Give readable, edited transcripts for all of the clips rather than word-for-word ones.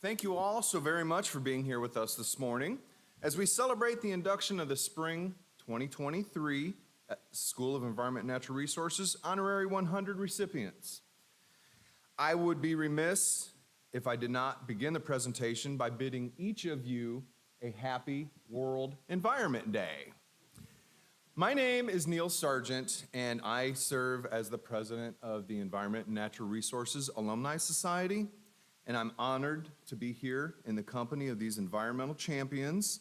Thank you all so very much for being here with us this morning as we celebrate the induction of the Spring 2023 School of Environment and Natural Resources Honorary 100 recipients. I would be remiss if I did not begin the presentation by bidding each of you a happy World Environment Day. My name is Neal Sargeant, and I serve as the president of the Environment and Natural Resources Alumni Society, and I'm honored to be here in the company of these environmental champions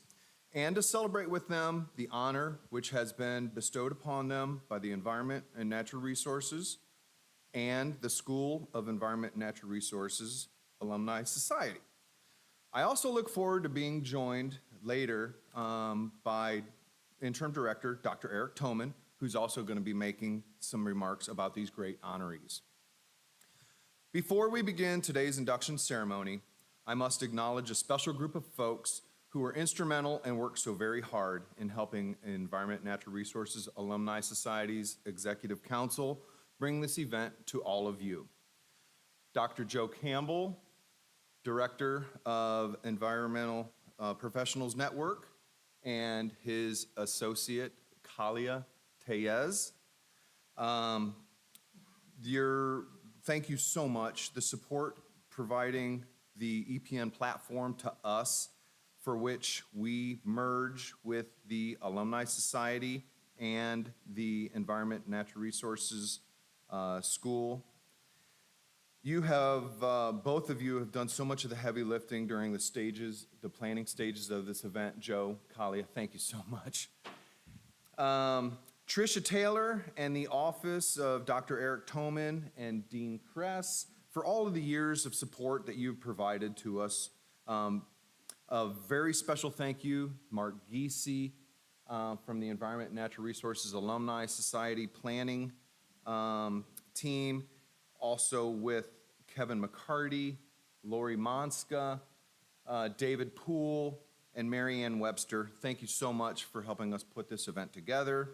and to celebrate with them the honor which has been bestowed upon them by the Environment and Natural Resources and the School of Environment and Natural Resources Alumni Society. I also look forward to being joined later by Interim Director Dr. Eric Toman, who's also going to be making some remarks about these great honorees. Before we begin today's induction ceremony, I must acknowledge a special group of folks who were instrumental and worked so very hard in helping Environment and Natural Resources Alumni Society's Executive Council bring this event to all of you. Dr. Joe Campbell, Director of Environmental Professionals Network, and his associate, Cathann A. Thank you so much. The support providing the EPN platform to us, for which we merge with the Alumni Society and the Environment and Natural Resources School. You have, both of you have done so much of the heavy lifting during the planning stages of this event. Joe, Kalia, thank you so much. Tricia Taylor and the office of Dr. Eric Toman and Dean Kress for all of the years of support that you've provided to us. A very special thank you, Mark Giese from the Environment and Natural Resources Alumni Society planning team, also with Kevin McCarty, Lori Monska, David Poole, and Marianne Webster. Thank you so much for helping us put this event together.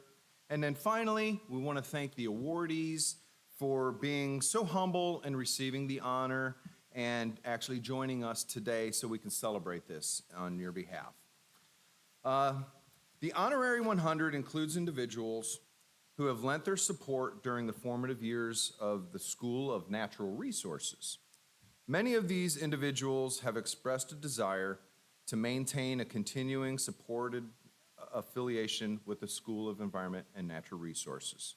And then finally, we want to thank the awardees for being so humble and receiving the honor and actually joining us today so we can celebrate this on your behalf. The Honorary 100 includes individuals who have lent their support during the formative years of the School of Natural Resources. Many of these individuals have expressed a desire to maintain a continuing supported affiliation with the School of Environment and Natural Resources.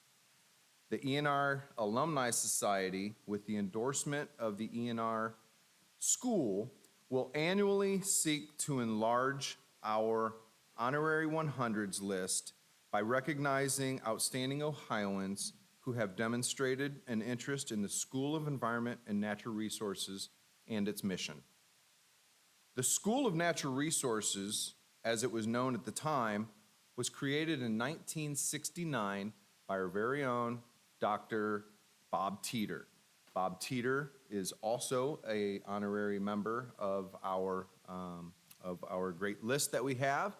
The ENR Alumni Society, with the endorsement of the ENR School, will annually seek to enlarge our Honorary 100s list by recognizing outstanding Ohioans who have demonstrated an interest in the School of Environment and Natural Resources and its mission. The School of Natural Resources, as it was known at the time, was created in 1969 by our very own Dr. Bob Teater. Bob Teater is also an honorary member of our great list that we have,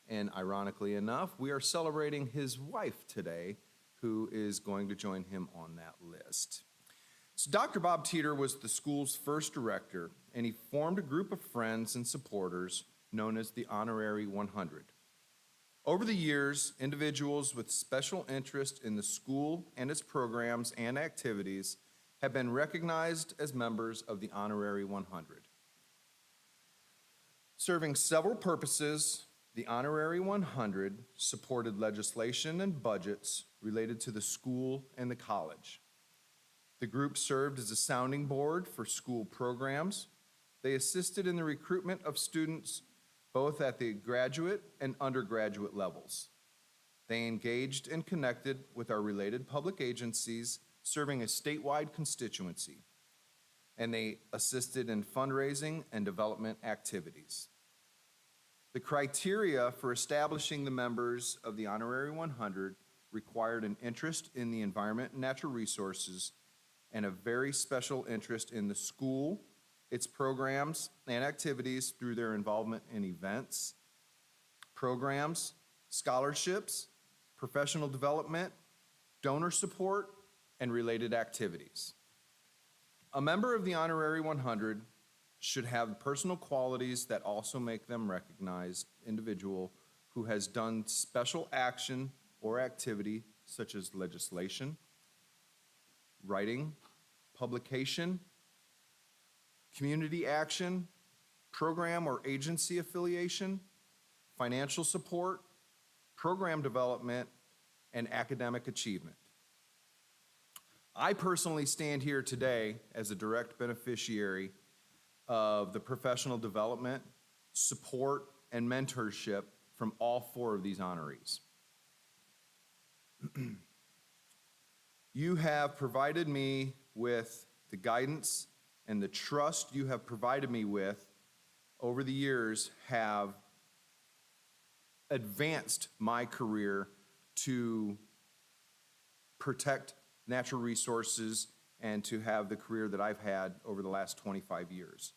and ironically enough, we are celebrating his wife today, who is going to join him on that list. So Dr. Bob Teater was the school's first director, and he formed a group of friends and supporters known as the Honorary 100. Over the years, individuals with special interest in the school and its programs and activities have been recognized as members of the Honorary 100. Serving several purposes, the Honorary 100 supported legislation and budgets related to the school and the college. The group served as a sounding board for school programs. They assisted in the recruitment of students both at the graduate and undergraduate levels. They engaged and connected with our related public agencies serving a statewide constituency, and they assisted in fundraising and development activities. The criteria for establishing the members of the Honorary 100 required an interest in the environment and natural resources and a very special interest in the school, its programs and activities through their involvement in events, programs, scholarships, professional development, donor support, and related activities. A member of the Honorary 100 should have personal qualities that also make them recognized individual who has done special action or activity such as legislation, writing, publication, community action, program or agency affiliation, financial support, program development, and academic achievement. I personally stand here today as a direct beneficiary of the professional development, support, and mentorship from all 4 of these honorees. You have provided me with the guidance and the trust you have provided me with over the years have advanced my career to protect natural resources and to have the career that I've had over the last 25 years.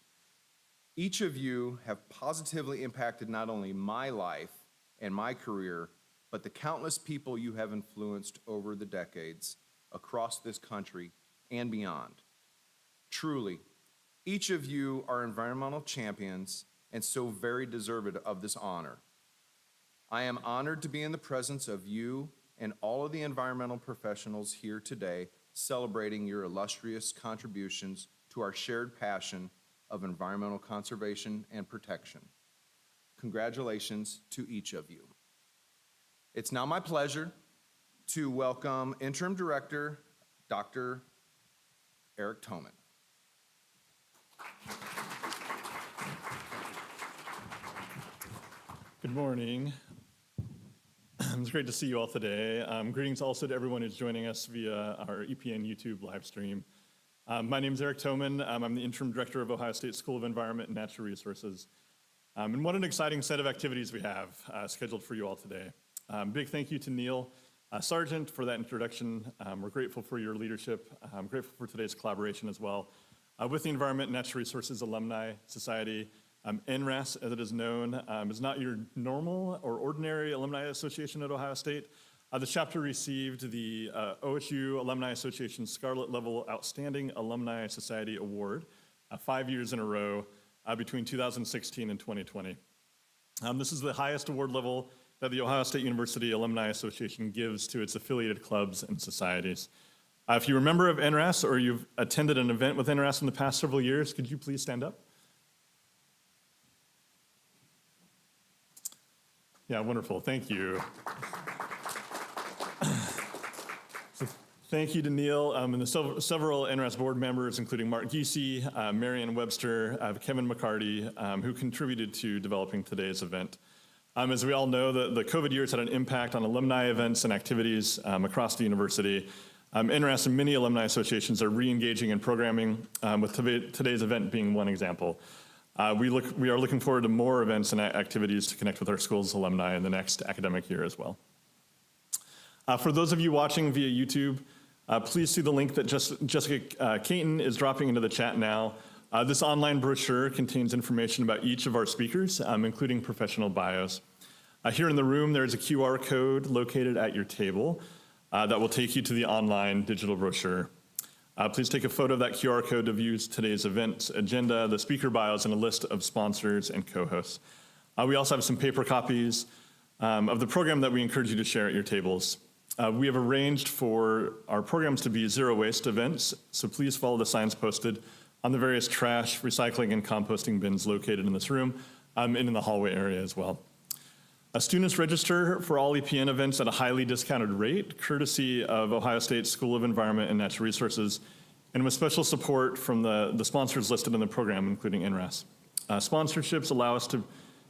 Each of you have positively impacted not only my life and my career, but the countless people you have influenced over the decades across this country and beyond. Truly, each of you are environmental champions and so very deserved of this honor. I am honored to be in the presence of you and all of the environmental professionals here today, celebrating your illustrious contributions to our shared passion of environmental conservation and protection. Congratulations to each of you. It's now my pleasure to welcome Interim Director, Dr. Eric Toman. Good morning. It's great to see you all today. Greetings also to everyone who's joining us via our EPN YouTube live stream. My name is Eric Toman. I'm the Interim Director of Ohio State School of Environment and Natural Resources. And what an exciting set of activities we have scheduled for you all today. Big thank you to Neal Sargeant for that introduction. We're grateful for your leadership. I'm grateful for today's collaboration as well with the Environment and Natural Resources Alumni Society. ENRAS, as it is known, is not your normal or ordinary alumni association at Ohio State. The chapter received the OSU Alumni Association Scarlet Level Outstanding Alumni Society Award 5 years in a row between 2016 and 2020. This is the highest award level that the Ohio State University Alumni Association gives to its affiliated clubs and societies. If you're a member of ENRAS or you've attended an event with ENRAS in the past several years, could you please stand up? Yeah, wonderful, thank you. So thank you to Neal and the several NRAS board members, including Mark Giese, Marianne Webster, Kevin McCarty, who contributed to developing today's event. As we all know, the COVID years had an impact on alumni events and activities across the university. NRAS and many alumni associations are re-engaging in programming, with today's event being one example. We are looking forward to more events and activities to connect with our school's alumni in the next academic year as well. For those of you watching via YouTube, please see the link that Jessica Cathann is dropping into the chat now. This online brochure contains information about each of our speakers, including professional bios. Here in the room, there's a QR code located at your table that will take you to the online digital brochure. Please take a photo of that QR code to view today's event agenda, the speaker bios, and a list of sponsors and co-hosts. We also have some paper copies of the program that we encourage you to share at your tables. We have arranged for our programs to be zero waste events, so please follow the signs posted on the various trash, recycling, and composting bins located in this room and in the hallway area as well. Students register for all EPN events at a highly discounted rate, courtesy of Ohio State School of Environment and Natural Resources, and with special support from the sponsors listed in the program, including ENRAS. Sponsorships allow us to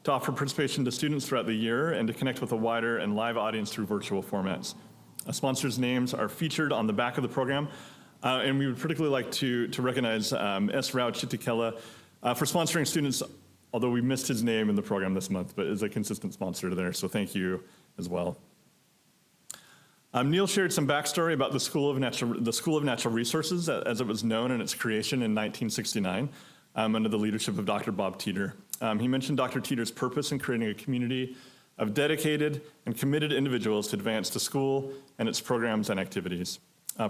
offer participation to students throughout the year and to connect with a wider and live audience through virtual formats. Sponsors' names are featured on the back of the program, and we would particularly like to recognize S. Rao Chitikela for sponsoring students, although we missed his name in the program this month, but is a consistent sponsor there, so thank you as well. Neal shared some backstory about the School of Natural Resources as it was known in its creation in 1969 under the leadership of Dr. Bob Teater. He mentioned Dr. Teater's purpose in creating a community of dedicated and committed individuals to advance the school and its programs and activities.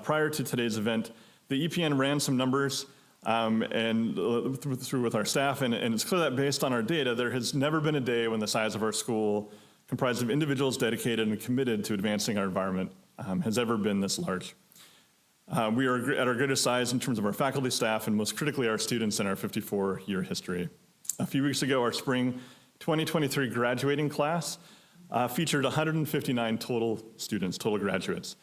Prior to today's event, the EPN ran some numbers and through with our staff, and it's clear that based on our data, there has never been a day when the size of our school, comprised of individuals dedicated and committed to advancing our environment, has ever been this large. We are at our greatest size in terms of our faculty, staff, and most critically our students in our 54-year history. A few weeks ago, our spring 2023 graduating class featured 159 total students, total graduates.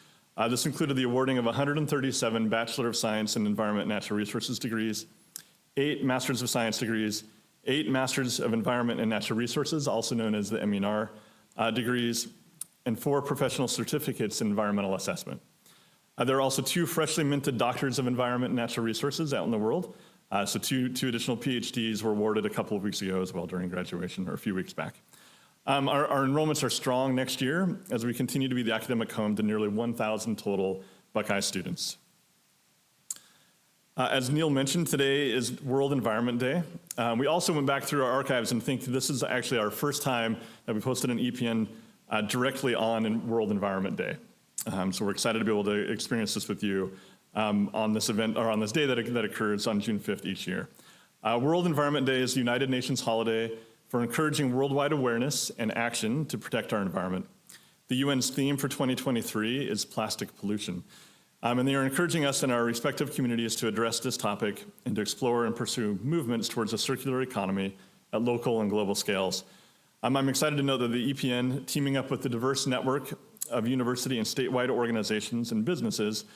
This included the awarding of 137 Bachelor of Science in Environment and Natural Resources degrees, 8 Masters of Science degrees, 8 Masters of Environment and Natural Resources, also known as the MENR degrees, and 4 professional certificates in environmental assessment. There are also 2 freshly minted Doctors of Environment and Natural Resources out in the world. So two additional PhDs were awarded a couple of weeks ago as well during graduation, or a few weeks back. Our enrollments are strong next year as we continue to be the academic home to nearly 1,000 total Buckeye students. As Neal mentioned, today is World Environment Day. We also went back through our archives and think this is actually our first time that we posted an EPN directly on World Environment Day. So we're excited to be able to experience this with you on this event, or on this day that occurs on June 5th each year. World Environment Day is the United Nations holiday for encouraging worldwide awareness and action to protect our environment. The UN's theme for 2023 is plastic pollution. And they are encouraging us in our respective communities to address this topic and to explore and pursue movements towards a circular economy at local and global scales. I'm excited to know that the EPN, teaming up with the diverse network of university and statewide organizations and businesses,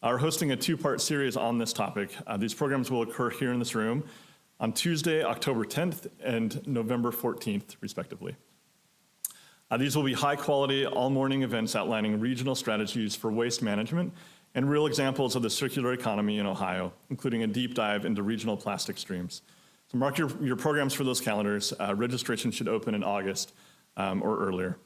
are hosting a 2-part series on this topic. These programs will occur here in this room on Tuesday, October 10th and November 14th, respectively. These will be high-quality, all-morning events outlining regional strategies for waste management and real examples of the circular economy in Ohio, including a deep dive into regional plastic streams. So mark your programs for those calendars. Registration should open in August or earlier.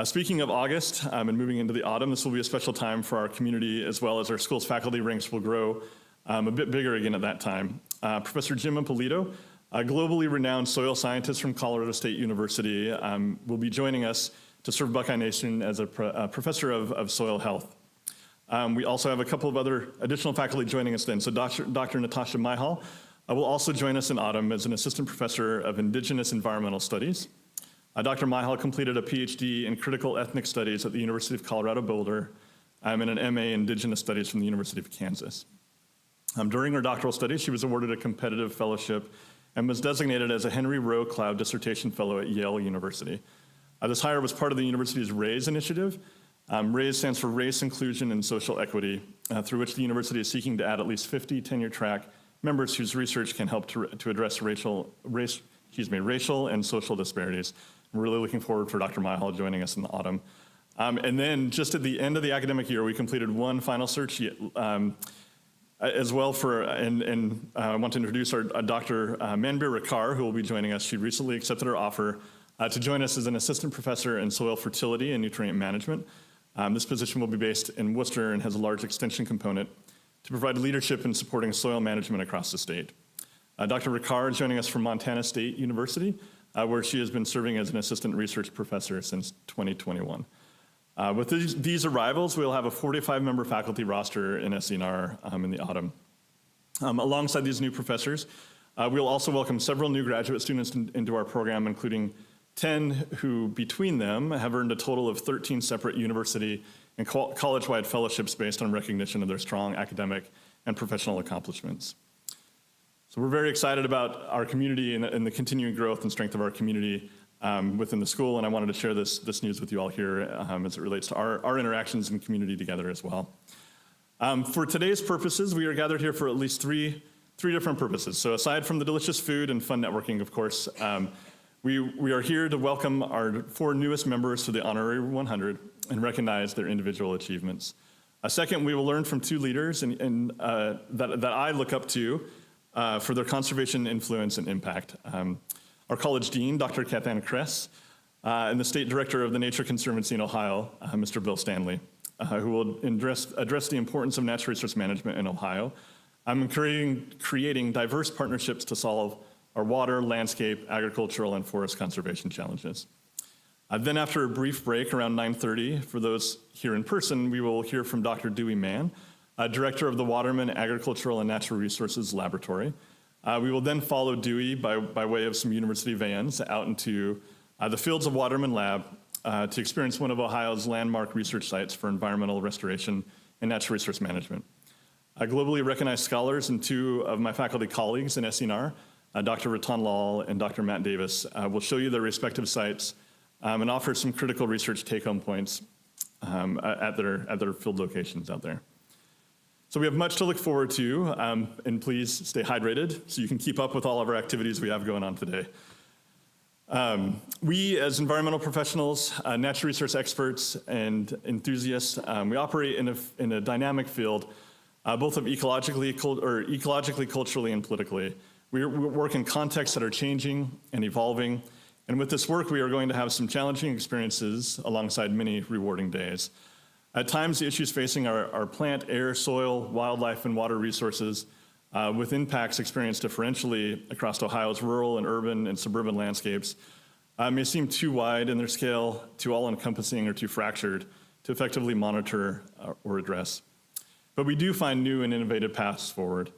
Speaking of August and moving into the autumn, this will be a special time for our community, as well as our school's faculty ranks will grow a bit bigger again at that time. Professor Jim Ippolito, a globally renowned soil scientist from Colorado State University, will be joining us to serve Buckeye Nation as a professor of soil health. We also have a couple of other additional faculty joining us then. So Dr. Natasha Myhal will also join us in autumn as an assistant professor of Indigenous Environmental Studies. Dr. Myhal completed a PhD in critical ethnic studies at the University of Colorado Boulder and an MA in Indigenous Studies from the University of Kansas. During her doctoral studies, she was awarded a competitive fellowship and was designated as a Henry Rowe Cloud Dissertation Fellow at Yale University. This hire was part of the university's RAISE initiative. RAISE stands for Race, Inclusion, and Social Equity, through which the university is seeking to add at least 50 tenure-track members whose research can help to address racial and social disparities. I'm really looking forward for Dr. Myhal joining us in the autumn. And then just at the end of the academic year, we completed one final search as well and I want to introduce our Dr. Manbir Rikar, who will be joining us. She recently accepted our offer to join us as an assistant professor in soil fertility and nutrient management. This position will be based in Worcester and has a large extension component to provide leadership in supporting soil management across the state. Dr. Rikar is joining us from Montana State University, where she has been serving as an assistant research professor since 2021. With these arrivals, we'll have a 45-member faculty roster in SENR in the autumn. Alongside these new professors, we'll also welcome several new graduate students into our program, including 10 who, between them, have earned a total of 13 separate university and college-wide fellowships based on recognition of their strong academic and professional accomplishments. So we're very excited about our community and the continuing growth and strength of our community within the school, and I wanted to share this news with you all here as it relates to our interactions and community together as well. For today's purposes, we are gathered here for at least three different purposes. So aside from the delicious food and fun networking, of course, we are here to welcome our 4 newest members to the Honorary 100 and recognize their individual achievements. Second, we will learn from 2 leaders that I look up to for their conservation influence and impact. Our college dean, Dr. Cathann Kress, and the state director of the Nature Conservancy in Ohio, Mr. Bill Stanley, who will address the importance of natural resource management in Ohio. I'm creating diverse partnerships to solve our water, landscape, agricultural, and forest conservation challenges. Then after a brief break around 9:30, for those here in person, we will hear from Dr. Dewey Mann, director of the Waterman Agricultural and Natural Resources Laboratory. We will then follow Dewey by way of some university vans out into the fields of Waterman Lab to experience one of Ohio's landmark research sites for environmental restoration and natural resource management. Globally recognized scholars and two of my faculty colleagues in SENR, Dr. Ratan Lal and Dr. Matt Davis, will show you their respective sites and offer some critical research take-home points at their field locations out there. So we have much to look forward to, and please stay hydrated so you can keep up with all of our activities we have going on today. We, as environmental professionals, natural resource experts, and enthusiasts, we operate in a dynamic field, both of ecologically, culturally, and politically. We work in contexts that are changing and evolving, and with this work, we are going to have some challenging experiences alongside many rewarding days. At times, the issues facing our plant, air, soil, wildlife, and water resources, with impacts experienced differentially across Ohio's rural and urban and suburban landscapes, may seem too wide in their scale, too all-encompassing, or too fractured to effectively monitor or address. But we do find new and innovative paths forward.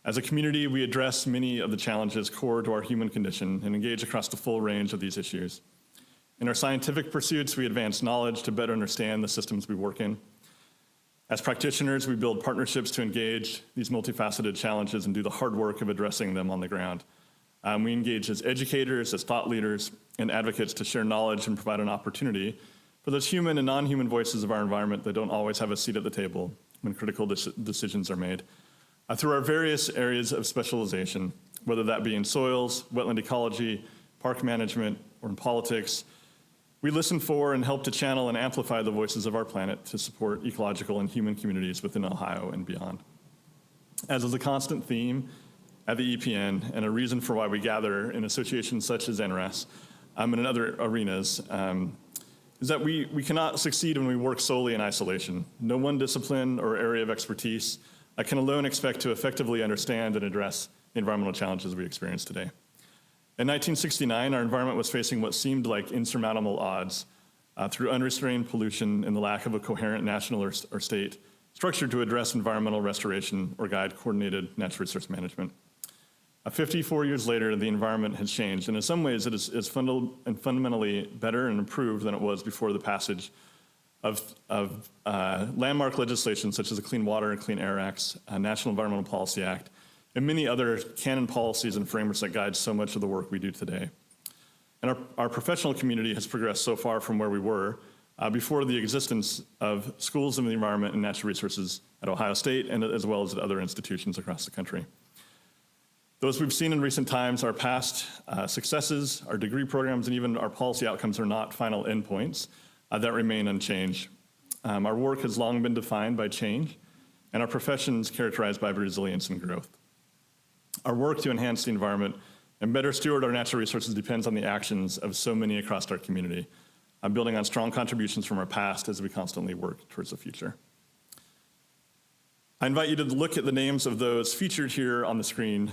As a community, we address many of the challenges core to our human condition and engage across the full range of these issues. In our scientific pursuits, we advance knowledge to better understand the systems we work in. As practitioners, we build partnerships to engage these multifaceted challenges and do the hard work of addressing them on the ground. We engage as educators, as thought leaders, and advocates to share knowledge and provide an opportunity for those human and non-human voices of our environment that don't always have a seat at the table when critical decisions are made. Through our various areas of specialization, whether that be in soils, wetland ecology, park management, or in politics, we listen for and help to channel and amplify the voices of our planet to support ecological and human communities within Ohio and beyond. As is a constant theme at the EPN and a reason for why we gather in associations such as ENRAS and in other arenas, is that we cannot succeed when we work solely in isolation. No one discipline or area of expertise can alone expect to effectively understand and address the environmental challenges we experience today. In 1969, our environment was facing what seemed like insurmountable odds through unrestrained pollution and the lack of a coherent national or state structure to address environmental restoration or guide coordinated natural resource management. 54 years later, the environment has changed, and in some ways it is fundamentally better and improved than it was before the passage of landmark legislation such as the Clean Water and Clean Air Acts, National Environmental Policy Act, and many other canon policies and frameworks that guide so much of the work we do today. And our professional community has progressed so far from where we were before the existence of schools of the environment and natural resources at Ohio State and as well as at other institutions across the country. Those we've seen in recent times, our past successes, our degree programs, and even our policy outcomes are not final endpoints that remain unchanged. Our work has long been defined by change, and our profession is characterized by resilience and growth. Our work to enhance the environment and better steward our natural resources depends on the actions of so many across our community, building on strong contributions from our past as we constantly work towards the future. I invite you to look at the names of those featured here on the screen.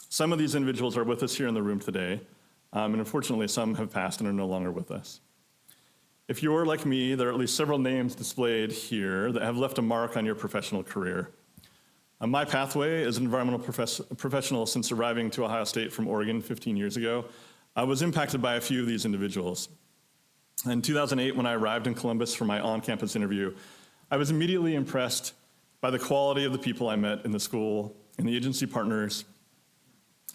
Some of these individuals are with us here in the room today, and unfortunately some have passed and are no longer with us. If you're like me, there are at least several names displayed here that have left a mark on your professional career. My pathway as an environmental professional since arriving to Ohio State from Oregon 15 years ago was impacted by a few of these individuals. In 2008, when I arrived in Columbus for my on-campus interview, I was immediately impressed by the quality of the people I met in the school and the agency partners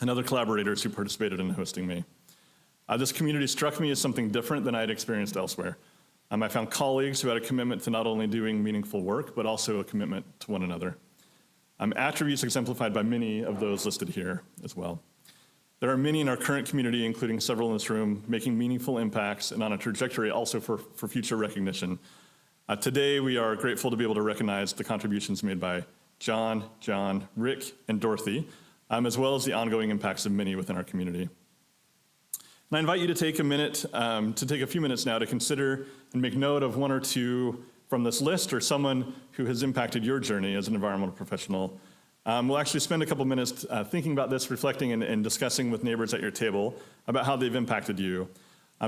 and other collaborators who participated in hosting me. This community struck me as something different than I had experienced elsewhere. I found colleagues who had a commitment to not only doing meaningful work, but also a commitment to one another. Attributes exemplified by many of those listed here as well. There are many in our current community, including several in this room, making meaningful impacts and on a trajectory also for future recognition. Today, we are grateful to be able to recognize the contributions made by Jon, Ric, and Dorothy, as well as the ongoing impacts of many within our community. And I invite you to take a few minutes now to consider and make note of one or two from this list or someone who has impacted your journey as an environmental professional. We'll actually spend a couple minutes thinking about this, reflecting and discussing with neighbors at your table about how they've impacted you.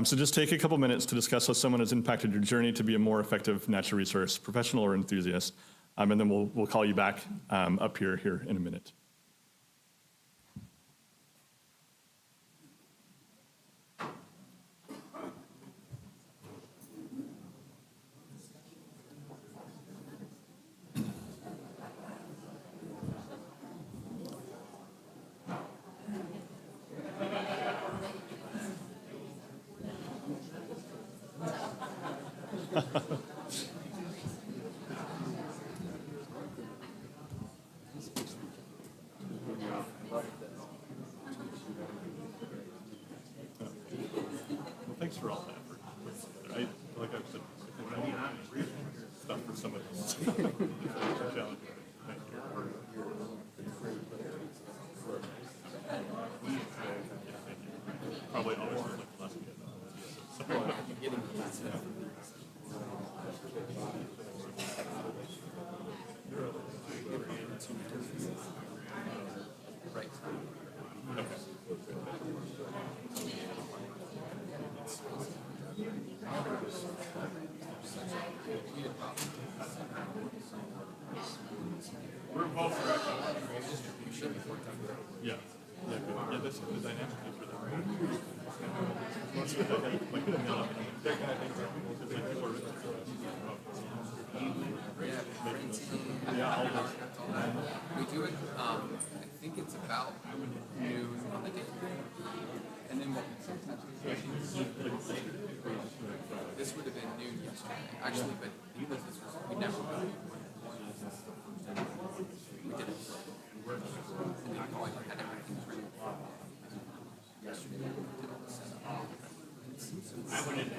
So just take a couple minutes to discuss how someone has impacted your journey to be a more effective natural resource professional or enthusiast, and then we'll call you back up here in a minute. Thanks for all that. Like I said, stuff for someone else. Challenge. Thank you. Probably always like the last Right. We're both correct. Yeah. Yeah, good. Yeah, that's the dynamic for that. We do it, I think it's about noon on the day. And then what sometimes this would have been noon yesterday, actually, but because this was, we never got it. We did it. And then all I had everything ready. Yesterday, we did all the setup. I went into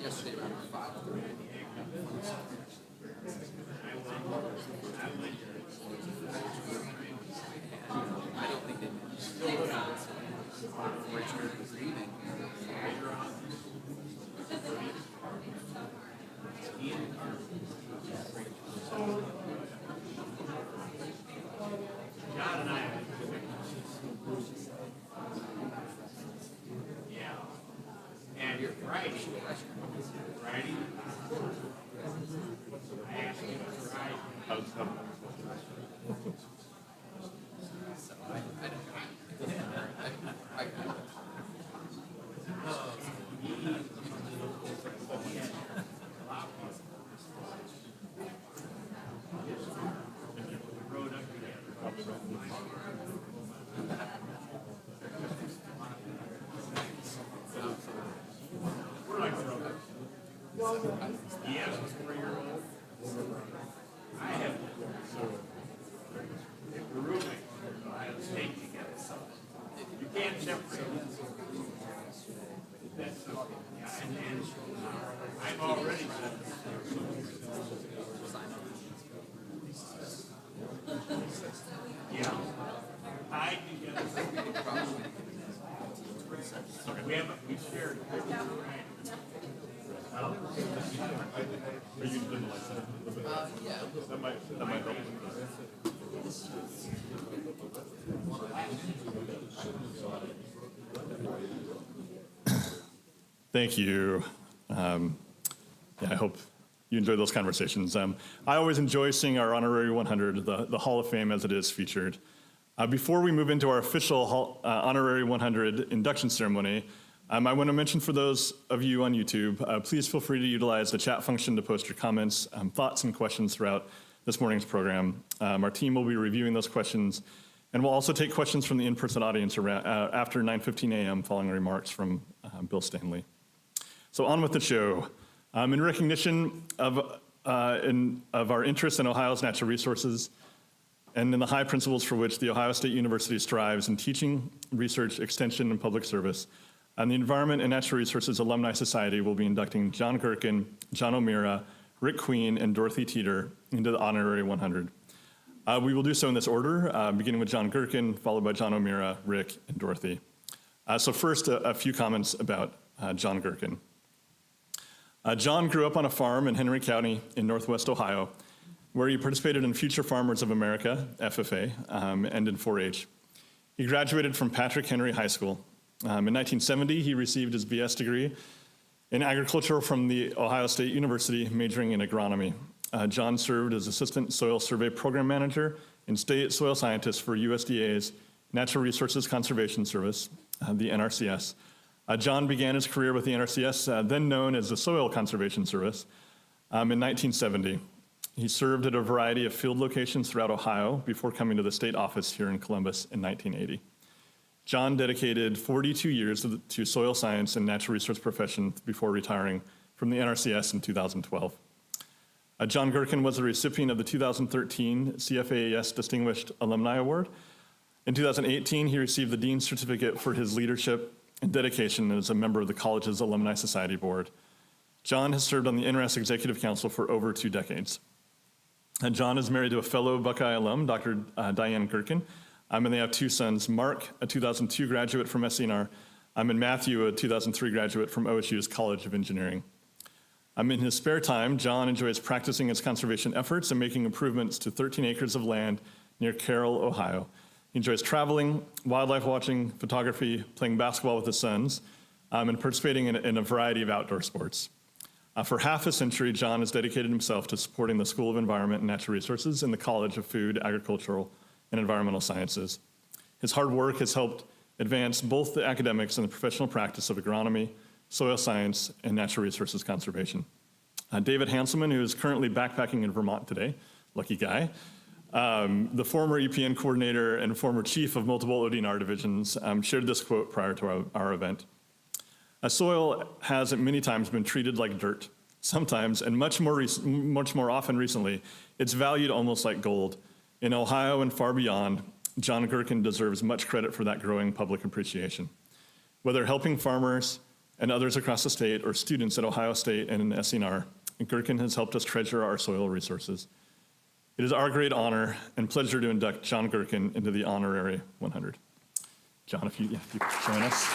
yesterday around 5. I don't think they did. Richard was leaving. John and I. Yeah. And you're Friday. Friday. I asked you to Friday. So I don't know. Rode up together. We're like brothers. Yes, 4-year-old. I have we're roommates. I have stayed together. So you can't separate us. That's okay. Yeah, and I've already said yeah. Tied together. We have we shared. Are you doing like that? Yeah. That might help. Thank you. I hope you enjoy those conversations. I always enjoy seeing our Honorary 100, the Hall of Fame as it is featured. Before we move into our official Honorary 100 induction ceremony, I want to mention for those of you on YouTube, please feel free to utilize the chat function to post your comments, thoughts, and questions throughout this morning's program. Our team will be reviewing those questions, and we'll also take questions from the in-person audience around, after 9:15 a.m. following remarks from Bill Stanley. So on with the show. In recognition of our interest in Ohio's natural resources and in the high principles for which The Ohio State University strives in teaching, research, extension, and public service, the Environment and Natural Resources Alumni Society will be inducting Jon Gerken, John O'Meara, Ric Queen, and Dorothy Teater into the Honorary 100. We will do so in this order, beginning with Jon Gerken, followed by John O'Meara, Ric, and Dorothy. So first, a few comments about Jon Gerken. Jon grew up on a farm in Henry County in Northwest Ohio. where he participated in Future Farmers of America, FFA, and in 4-H. He graduated from Patrick Henry High School. In 1970, he received his BS degree in agriculture from the Ohio State University, majoring in agronomy. Jon served as Assistant Soil Survey Program Manager and State Soil Scientist for USDA's Natural Resources Conservation Service, the NRCS. Jon began his career with the NRCS, then known as the Soil Conservation Service, in 1970. He served at a variety of field locations throughout Ohio before coming to the state office here in Columbus in 1980. Jon dedicated 42 years to soil science and natural resource profession before retiring from the NRCS in 2012. Jon Gerken was the recipient of the 2013 CFAES Distinguished Alumni Award. In 2018, he received the Dean's Certificate for his leadership and dedication as a member of the college's Alumni Society Board. Jon has served on the ENRAS Executive Council for over 2 decades. And Jon is married to a fellow Buckeye alum, Dr. Diane Gerken, and they have 2 sons, Mark, a 2002 graduate from SCNR, and Matthew, a 2003 graduate from OSU's College of Engineering. In his spare time, Jon enjoys practicing his conservation efforts and making improvements to 13 acres of land near Carroll, Ohio. He enjoys traveling, wildlife watching, photography, playing basketball with his sons, and participating in a variety of outdoor sports. For half a century, Jon has dedicated himself to supporting the School of Environment and Natural Resources in the College of Food, Agricultural, and Environmental Sciences. His hard work has helped advance both the academics and the professional practice of agronomy, soil science, and natural resources conservation. David Hanselman, who is currently backpacking in Vermont today, lucky guy, the former EPN coordinator and former chief of multiple ODNR divisions, shared this quote prior to our event. Soil has at many times been treated like dirt. Sometimes, and much more often recently, it's valued almost like gold. In Ohio and far beyond, Jon Gerken deserves much credit for that growing public appreciation. Whether helping farmers and others across the state or students at Ohio State and in SNR, Gerken has helped us treasure our soil resources. It is our great honor and pleasure to induct Jon Gerken into the Honorary 100. Jon, if you could join us.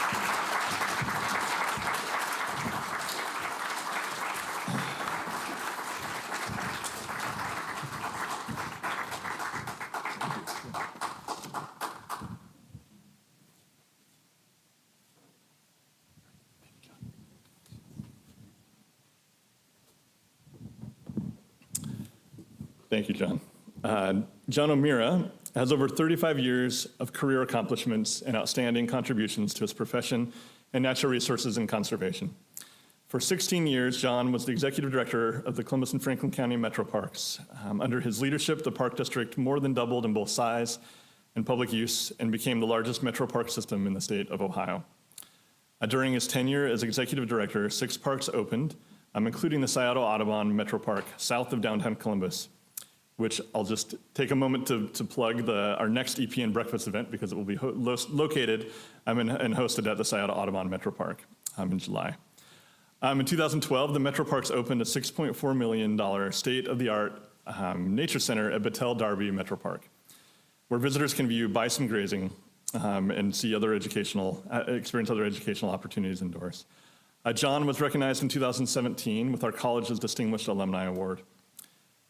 Thank you, Jon. Jon O'Meara has over 35 years of career accomplishments and outstanding contributions to his profession in natural resources and conservation. For 16 years, Jon was the executive director of the Columbus and Franklin County Metro Parks. Under his leadership, the park district more than doubled in both size and public use and became the largest metro park system in the state of Ohio. During his tenure as executive director, 6 parks opened, including the Scioto Audubon Metro Park south of downtown Columbus, which I'll just take a moment to plug our next EPN breakfast event because it will be located and hosted at the Scioto Audubon Metro Park in July. In 2012, the Metro Parks opened a $6.4 million state-of-the-art nature center at Battelle Darby Metro Park, where visitors can view bison grazing and see experience other educational opportunities indoors. Jon was recognized in 2017 with our college's Distinguished Alumni Award.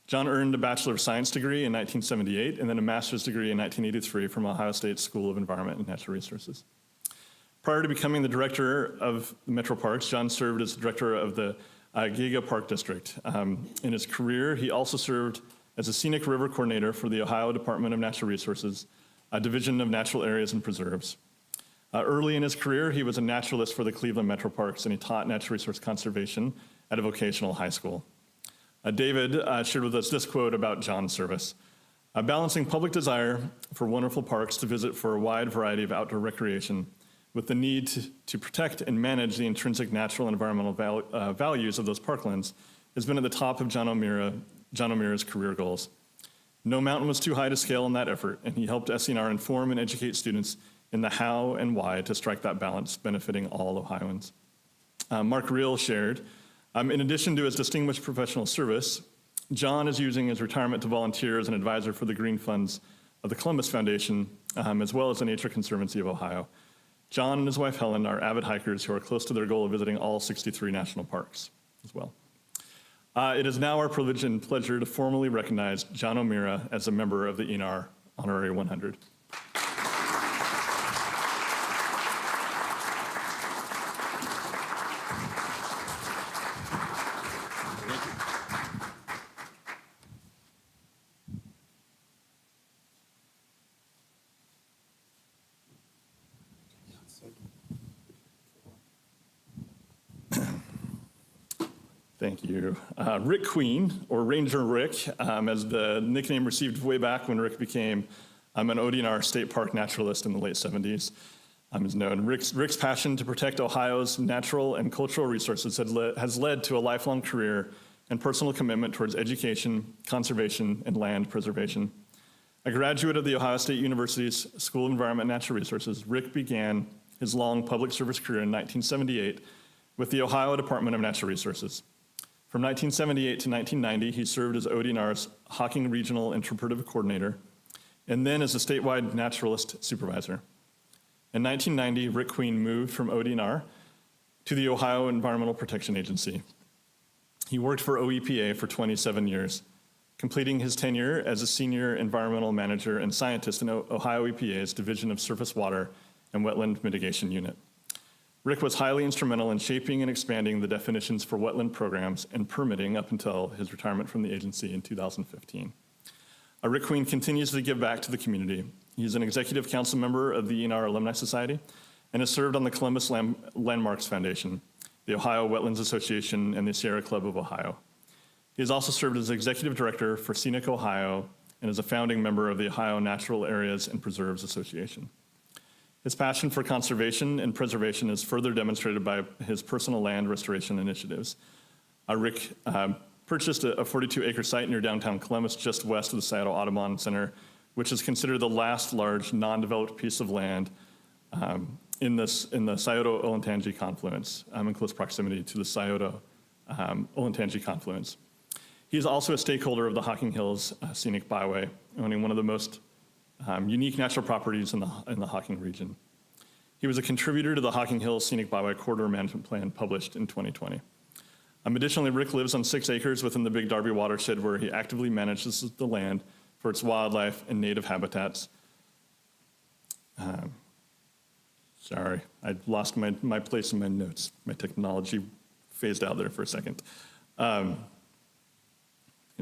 Jon earned a Bachelor of Science degree in 1978 and then a master's degree in 1983 from Ohio State School of Environment and Natural Resources. Prior to becoming the director of the Metro Parks, Jon served as director of the Giga Park District. In his career, he also served as a scenic river coordinator for the Ohio Department of Natural Resources, a division of natural areas and preserves. Early in his career, he was a naturalist for the Cleveland Metro Parks, and he taught natural resource conservation at a vocational high school. David shared with us this quote about Jon's service. Balancing public desire for wonderful parks to visit for a wide variety of outdoor recreation with the need to protect and manage the intrinsic natural and environmental values of those parklands has been at the top of Jon O'Meara's career goals. No mountain was too high to scale in that effort, and he helped SNR inform and educate students in the how and why to strike that balance benefiting all Ohioans. Mark Reel shared, in addition to his distinguished professional service, Jon is using his retirement to volunteer as an advisor for the Green Funds of the Columbus Foundation, as well as the Nature Conservancy of Ohio. Jon and his wife Helen are avid hikers who are close to their goal of visiting all 63 national parks as well. It is now our privilege and pleasure to formally recognize Jon O'Meara as a member of the ENR Honorary 100. Thank you. Ric Queen, or Ranger Ric, as the nickname received way back when Ric became an ODNR State Park naturalist in the late 70s, is known. Ric's passion to protect Ohio's natural and cultural resources has led to a lifelong career and personal commitment towards education, conservation, and land preservation. A graduate of the Ohio State University's School of Environment and Natural Resources, Ric began his long public service career in 1978 with the Ohio Department of Natural Resources. From 1978 to 1990, he served as ODNR's Hocking Regional Interpretive Coordinator, and then as a statewide naturalist supervisor. In 1990, Ric Queen moved from ODNR to the Ohio Environmental Protection Agency. He worked for OEPA for 27 years, completing his tenure as a senior environmental manager and scientist in Ohio EPA's Division of Surface Water and Wetland Mitigation Unit. Ric was highly instrumental in shaping and expanding the definitions for wetland programs and permitting up until his retirement from the agency in 2015. Ric Queen continues to give back to the community. He's an executive council member of the ENR Alumni Society and has served on the Columbus Landmarks Foundation, the Ohio Wetlands Association, and the Sierra Club of Ohio. He has also served as executive director for Scenic Ohio and is a founding member of the Ohio Natural Areas and Preserves Association. His passion for conservation and preservation is further demonstrated by his personal land restoration initiatives. Ric purchased a 42-acre site near downtown Columbus, just west of the Scioto Audubon Center, which is considered the last large non-developed piece of land in the Scioto-Olentangy confluence, in close proximity to the Scioto-Olentangy confluence. He is also a stakeholder of the Hocking Hills Scenic Byway, owning one of the most unique natural properties in the Hocking region. He was a contributor to the Hocking Hills Scenic Byway Corridor Management Plan published in 2020. Additionally, Ric lives on 6 acres within the Big Darby watershed where he actively manages the land for its wildlife and native habitats. Sorry, I lost my place in my notes. My technology phased out there for a second. It'll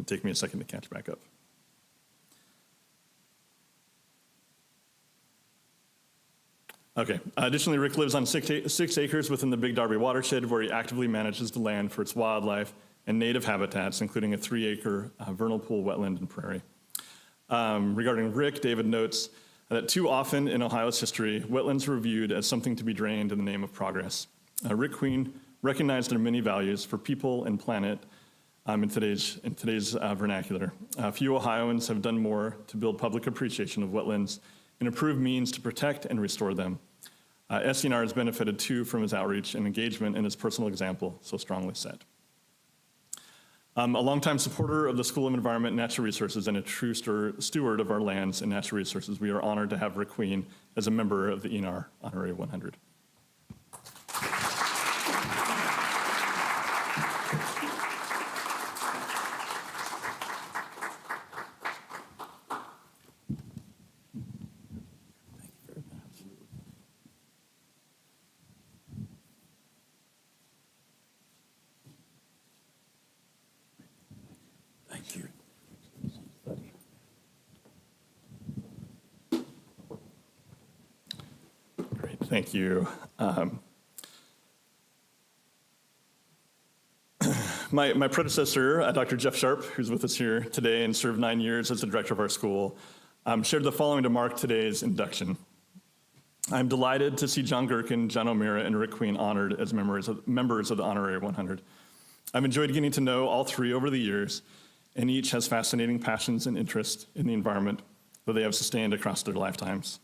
take me a second to catch back up. Okay. Additionally, Ric lives on 6 acres within the Big Darby watershed where he actively manages the land for its wildlife and native habitats, including a 3-acre vernal pool wetland and prairie. Regarding Ric, David notes that too often in Ohio's history, wetlands were viewed as something to be drained in the name of progress. Ric Queen recognized their many values for people and planet in today's vernacular. Few Ohioans have done more to build public appreciation of wetlands and improve means to protect and restore them. SENR has benefited too from his outreach and engagement and his personal example so strongly set. A longtime supporter of the School of Environment and Natural Resources and a true steward of our lands and natural resources, we are honored to have Ric Queen as a member of the ENR Honorary 100. Thank you. My predecessor, Dr. Jeff Sharp, who's with us here today and served 9 years as the director of our school, shared the following to mark today's induction. I'm delighted to see Jon Gerken, Jon O'Meara, and Ric Queen honored as members of the Honorary 100. I've enjoyed getting to know all three over the years, and each has fascinating passions and interests in the environment that they have sustained across their lifetimes.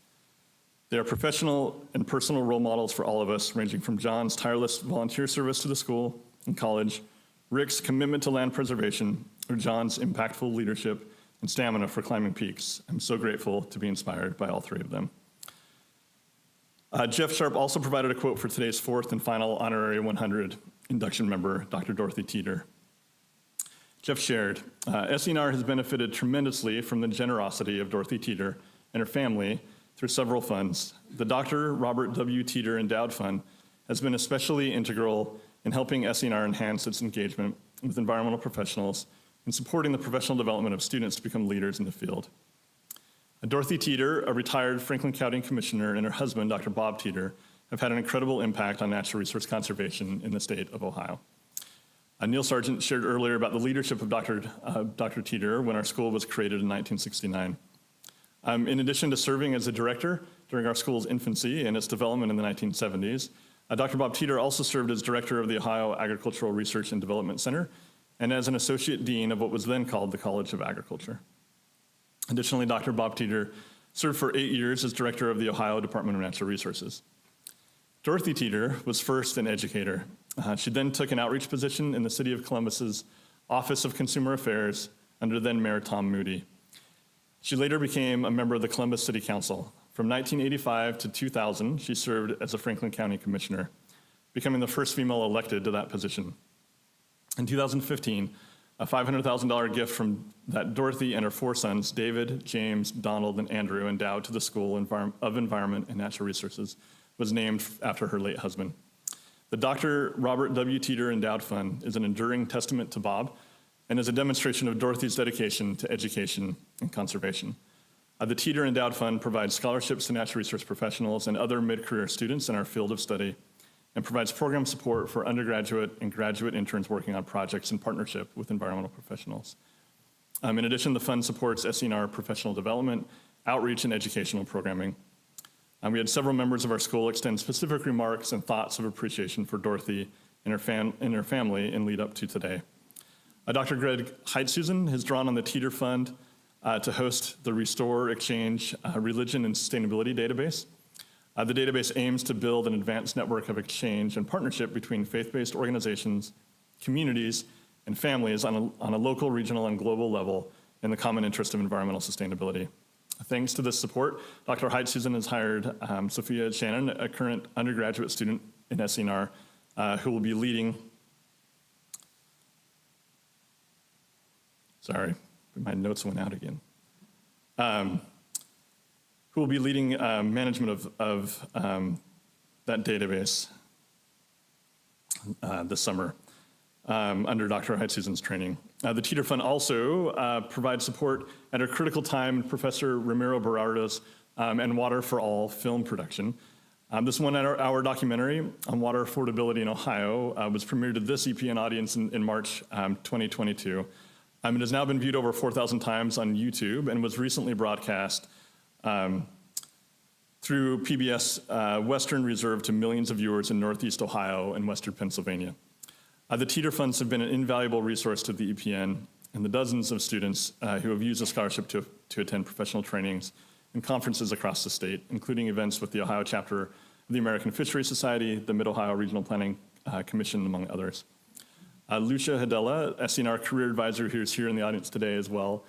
They are professional and personal role models for all of us, ranging from Jon's tireless volunteer service to the school and college, Ric's commitment to land preservation, or Jon's impactful leadership and stamina for climbing peaks. I'm so grateful to be inspired by all three of them. Jeff Sharp also provided a quote for today's fourth and final Honorary 100 induction member, Dr. Dorothy Teater. Jeff shared, SENR has benefited tremendously from the generosity of Dorothy Teater and her family through several funds. The Dr. Robert W. Teater Endowed Fund has been especially integral in helping SENR enhance its engagement with environmental professionals and supporting the professional development of students to become leaders in the field. Dorothy Teater, a retired Franklin County Commissioner, and her husband, Dr. Bob Teater, have had an incredible impact on natural resource conservation in the state of Ohio. Neal Sargeant shared earlier about the leadership of Dr. Teater when our school was created in 1969. In addition to serving as a director during our school's infancy and its development in the 1970s, Dr. Bob Teater also served as director of the Ohio Agricultural Research and Development Center and as an associate dean of what was then called the College of Agriculture. Additionally, Dr. Bob Teater served for 8 years as director of the Ohio Department of Natural Resources. Dorothy Teater was first an educator. She then took an outreach position in the City of Columbus's Office of Consumer Affairs under then Mayor Tom Moody. She later became a member of the Columbus City Council. From 1985 to 2000, she served as a Franklin County Commissioner, becoming the first female elected to that position. In 2015, a $500,000 gift from that Dorothy and her 4 sons, David, James, Donald, and Andrew, endowed to the School of Environment and Natural Resources, was named after her late husband. The Dr. Robert W. Teater Endowed Fund is an enduring testament to Bob and is a demonstration of Dorothy's dedication to education and conservation. The Teater Endowed Fund provides scholarships to natural resource professionals and other mid-career students in our field of study and provides program support for undergraduate and graduate interns working on projects in partnership with environmental professionals. In addition, the fund supports SENR professional development, outreach, and educational programming. We had several members of our school extend specific remarks and thoughts of appreciation for Dorothy and her family in lead up to today. Dr. Greg Heitsusen has drawn on the Teater Fund to host the Restore, Exchange, Religion, and Sustainability database. The database aims to build an advanced network of exchange and partnership between faith-based organizations, communities, and families on a local, regional, and global level in the common interest of environmental sustainability. Thanks to this support, Dr. Heitsusen has hired Sophia Shannon, a current undergraduate student in SENR, who will be leading, sorry, my notes went out again, who will be leading management of that database this summer under Dr. Heitsusen's training. The Teater Fund also provides support at a critical time in Professor Ramiro Berardo's and Water for All film production. This 1-hour documentary on water affordability in Ohio was premiered to this EPN audience in March 2022. It has now been viewed over 4,000 times on YouTube and was recently broadcast through PBS Western Reserve to millions of viewers in Northeast Ohio and Western Pennsylvania. The Teater Funds have been an invaluable resource to the EPN and the dozens of students who have used the scholarship to attend professional trainings and conferences across the state, including events with the Ohio chapter of the American Fisheries Society, the Mid-Ohio Regional Planning Commission, among others. Lucia Hedella, SENR career advisor, who is here in the audience today as well,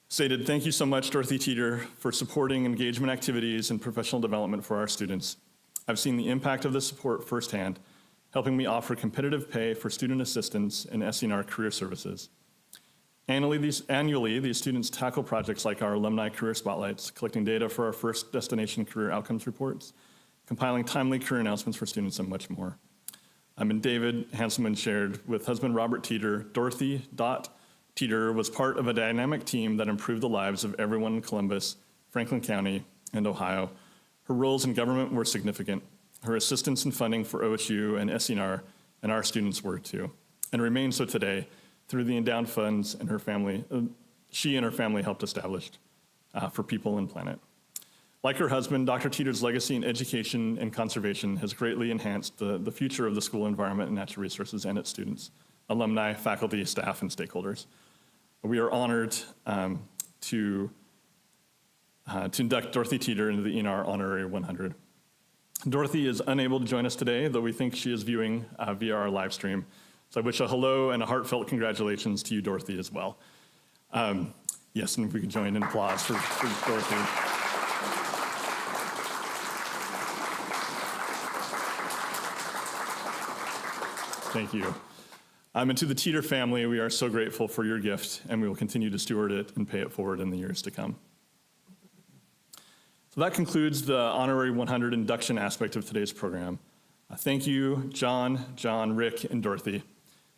stated, "Thank you so much, Dorothy Teater, for supporting engagement activities and professional development for our students. I've seen the impact of this support firsthand, helping me offer competitive pay for student assistance in SENR career services. Annually, these students tackle projects like our alumni career spotlights, collecting data for our first destination career outcomes reports, compiling timely career announcements for students, and much more." And David Hanselman shared, with husband Robert Teater, Dorothy Teater was part of a dynamic team that improved the lives of everyone in Columbus, Franklin County, and Ohio. Her roles in government were significant. Her assistance in funding for OSU and SENR and our students were too, and remain so today through the endowed funds and her family, she and her family helped establish for people and planet. Like her husband, Dr. Teater's legacy in education and conservation has greatly enhanced the future of the School of Environment and Natural Resources and its students, alumni, faculty, staff, and stakeholders. We are honored to induct Dorothy Teater into the ENR Honorary 100. Dorothy is unable to join us today, though we think she is viewing via our live stream. So I wish a hello and a heartfelt congratulations to you, Dorothy, as well. Yes, and if we could join in applause for Dorothy. Thank you. And to the Teater family, we are so grateful for your gift, and we will continue to steward it and pay it forward in the years to come. So that concludes the Honorary 100 induction aspect of today's program. Thank you, Jon, Ric, and Dorothy,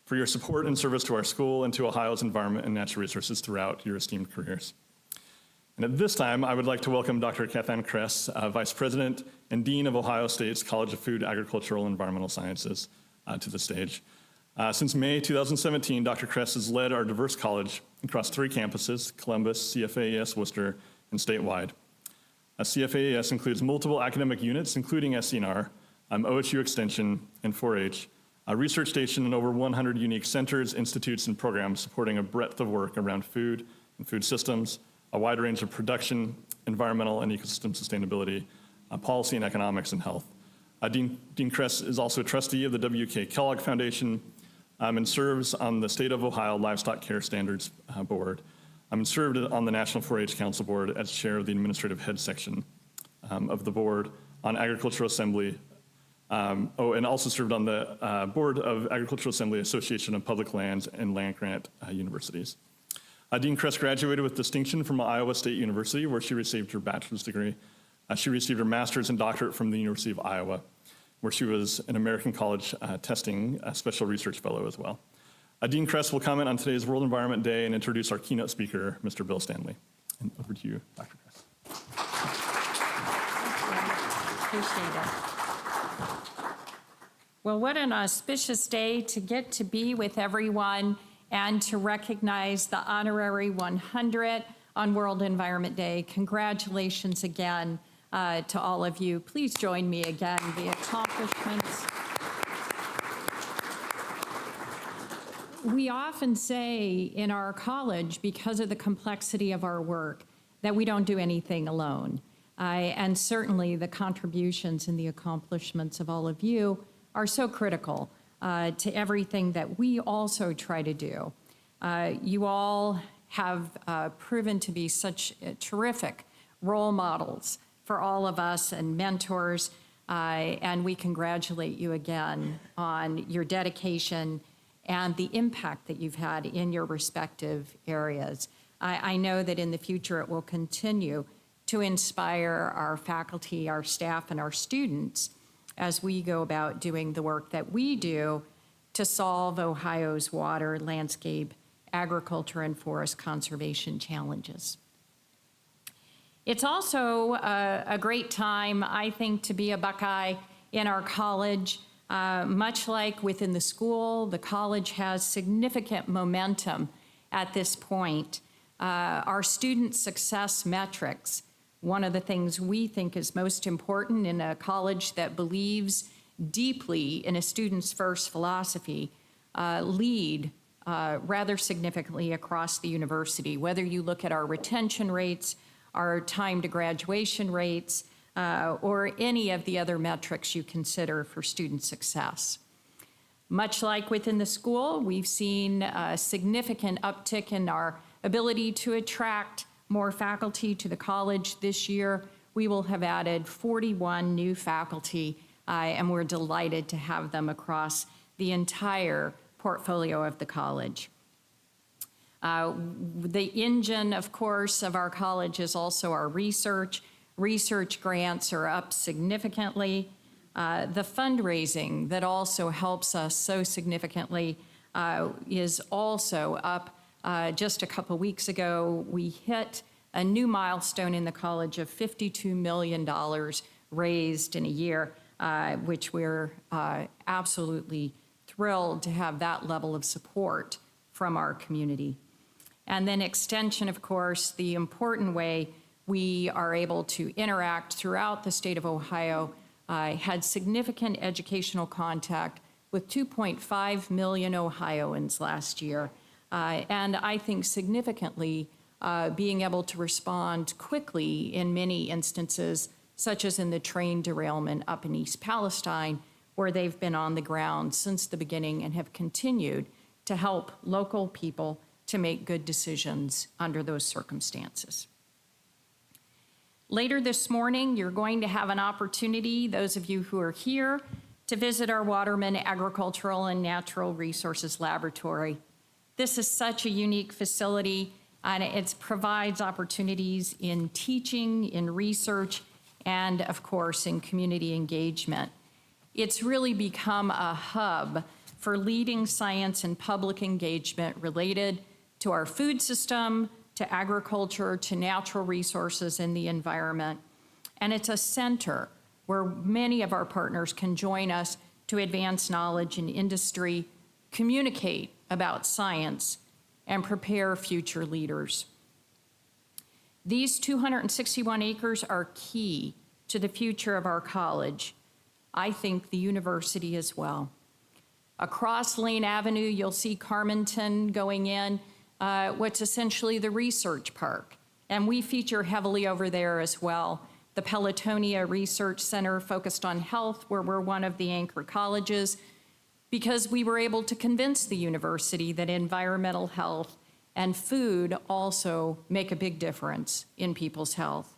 for your support and service to our school and to Ohio's environment and natural resources throughout your esteemed careers. And at this time, I would like to welcome Dr. Cathann Kress, Vice President and Dean of Ohio State's College of Food, Agricultural, and Environmental Sciences, to the stage. Since May 2017, Dr. Kress has led our diverse college across 3 campuses, Columbus, CFAES Worcester, and statewide. CFAES includes multiple academic units, including SCNR, OHU Extension, and 4-H, a research station, and over 100 unique centers, institutes, and programs supporting a breadth of work around food and food systems, a wide range of production, environmental and ecosystem sustainability, policy and economics, and health. Dean Kress is also a trustee of the W.K. Kellogg Foundation and serves on the State of Ohio Livestock Care Standards Board. And served on the National 4-H Council Board as chair of the administrative head section of the board on Agricultural Assembly. And also served on the board of Agricultural Assembly Association of Public Lands and Land Grant Universities. Dean Kress graduated with distinction from Iowa State University, where she received her bachelor's degree. She received her master's and doctorate from the University of Iowa, where she was an American College Testing Special Research Fellow as well. Dean Kress will comment on today's World Environment Day and introduce our keynote speaker, Mr. Bill Stanley. And over to you, Dr. Kress. Appreciate it. Well, what an auspicious day to get to be with everyone and to recognize the Honorary 100 on World Environment Day. Congratulations again to all of you. Please join me again. The accomplishments. We often say in our college, because of the complexity of our work, that we don't do anything alone. And certainly the contributions and the accomplishments of all of you are so critical to everything that we also try to do. You all have proven to be such terrific role models for all of us and mentors, and we congratulate you again on your dedication and the impact that you've had in your respective areas. I know that in the future it will continue to inspire our faculty, our staff, and our students as we go about doing the work that we do to solve Ohio's water, landscape, agriculture, and forest conservation challenges. It's also a great time, I think, to be a Buckeye in our college. Much like within the school, the college has significant momentum at this point. Our student success metrics, one of the things we think is most important in a college that believes deeply in a student's first philosophy, lead rather significantly across the university, whether you look at our retention rates, our time to graduation rates, or any of the other metrics you consider for student success. Much like within the school, we've seen a significant uptick in our ability to attract more faculty to the college this year. We will have added 41 new faculty, and we're delighted to have them across the entire portfolio of the college. The engine, of course, of our college is also our research. Research grants are up significantly. The fundraising that also helps us so significantly is also up. Just a couple weeks ago, we hit a new milestone in the college of $52 million raised in a year, which we're absolutely thrilled to have that level of support from our community. And then extension, of course, the important way we are able to interact throughout the state of Ohio, had significant educational contact with 2.5 million Ohioans last year. And I think significantly being able to respond quickly in many instances, such as in the train derailment up in East Palestine, where they've been on the ground since the beginning and have continued to help local people to make good decisions under those circumstances. Later this morning, you're going to have an opportunity, those of you who are here, to visit our Waterman Agricultural and Natural Resources Laboratory. This is such a unique facility, and it provides opportunities in teaching, in research, and of course, in community engagement. It's really become a hub for leading science and public engagement related to our food system, to agriculture, to natural resources and the environment. And it's a center where many of our partners can join us to advance knowledge in industry, communicate about science, and prepare future leaders. These 261 acres are key to the future of our college. I think the university as well. Across Lane Avenue, you'll see Carmenton going in, what's essentially the research park. And we feature heavily over there as well. The Pelotonia Research Center focused on health, where we're one of the anchor colleges, because we were able to convince the university that environmental health and food also make a big difference in people's health.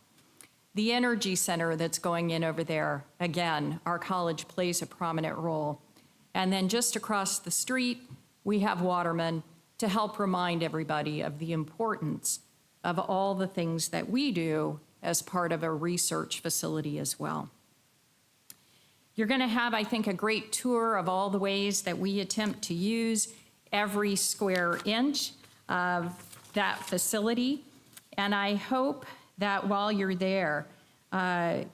The Energy Center that's going in over there, again, our college plays a prominent role. And then just across the street, we have Waterman to help remind everybody of the importance of all the things that we do as part of a research facility as well. You're going to have, I think, a great tour of all the ways that we attempt to use every square inch of that facility. And I hope that while you're there,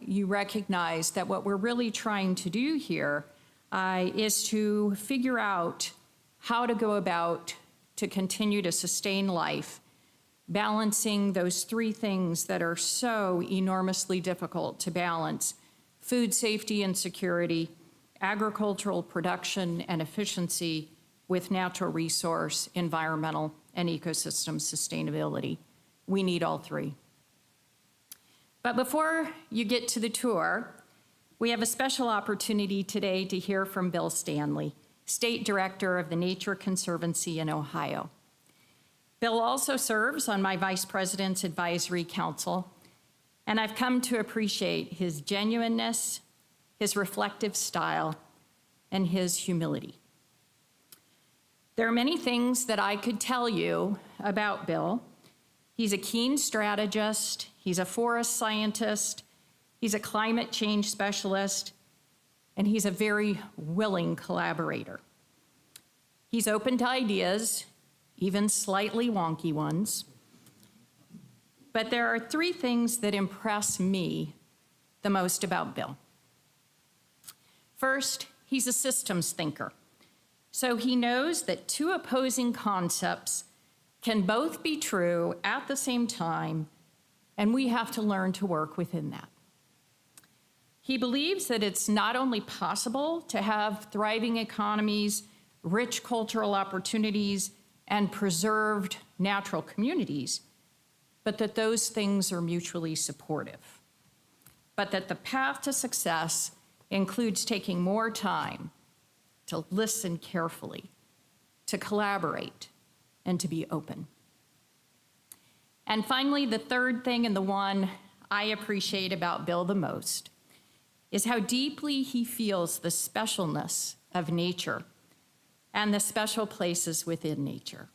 you recognize that what we're really trying to do here is to figure out how to go about to continue to sustain life, balancing those three things that are so enormously difficult to balance: food safety and security, agricultural production and efficiency, with natural resource, environmental, and ecosystem sustainability. We need all three. But before you get to the tour, we have a special opportunity today to hear from Bill Stanley, State Director of the Nature Conservancy in Ohio. Bill also serves on my Vice President's Advisory Council, and I've come to appreciate his genuineness, his reflective style, and his humility. There are many things that I could tell you about Bill. He's a keen strategist, he's a forest scientist, he's a climate change specialist, and he's a very willing collaborator. He's open to ideas, even slightly wonky ones. But there are three things that impress me the most about Bill. First, he's a systems thinker. So he knows that two opposing concepts can both be true at the same time, and we have to learn to work within that. He believes that it's not only possible to have thriving economies, rich cultural opportunities, and preserved natural communities, but that those things are mutually supportive. But that the path to success includes taking more time to listen carefully, to collaborate, and to be open. And finally, the third thing, and the one I appreciate about Bill the most, is how deeply he feels the specialness of nature and the special places within nature.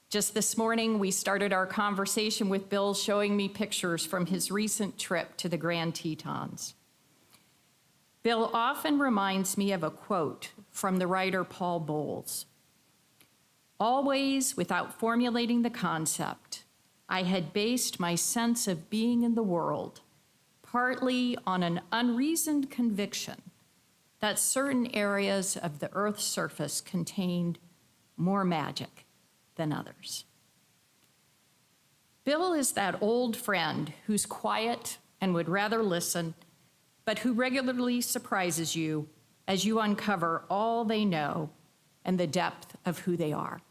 Just this morning, we started our conversation with Bill showing me pictures from his recent trip to the Grand Tetons. Bill often reminds me of a quote from the writer Paul Bowles. "Always, without formulating the concept, I had based my sense of being in the world partly on an unreasoned conviction that certain areas of the Earth's surface contained more magic than others." Bill is that old friend who's quiet and would rather listen, but who regularly surprises you as you uncover all they know and the depth of who they are.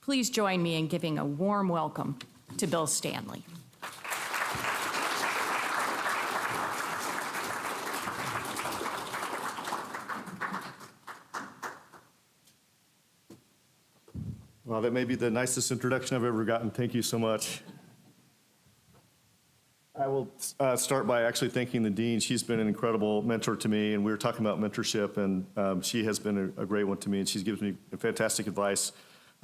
Please join me in giving a warm welcome to Bill Stanley. Well, that may be the nicest introduction I've ever gotten. Thank you so much. I will start by actually thanking the dean. She's been an incredible mentor to me, and we were talking about mentorship, and she has been a great one to me, and she gives me fantastic advice.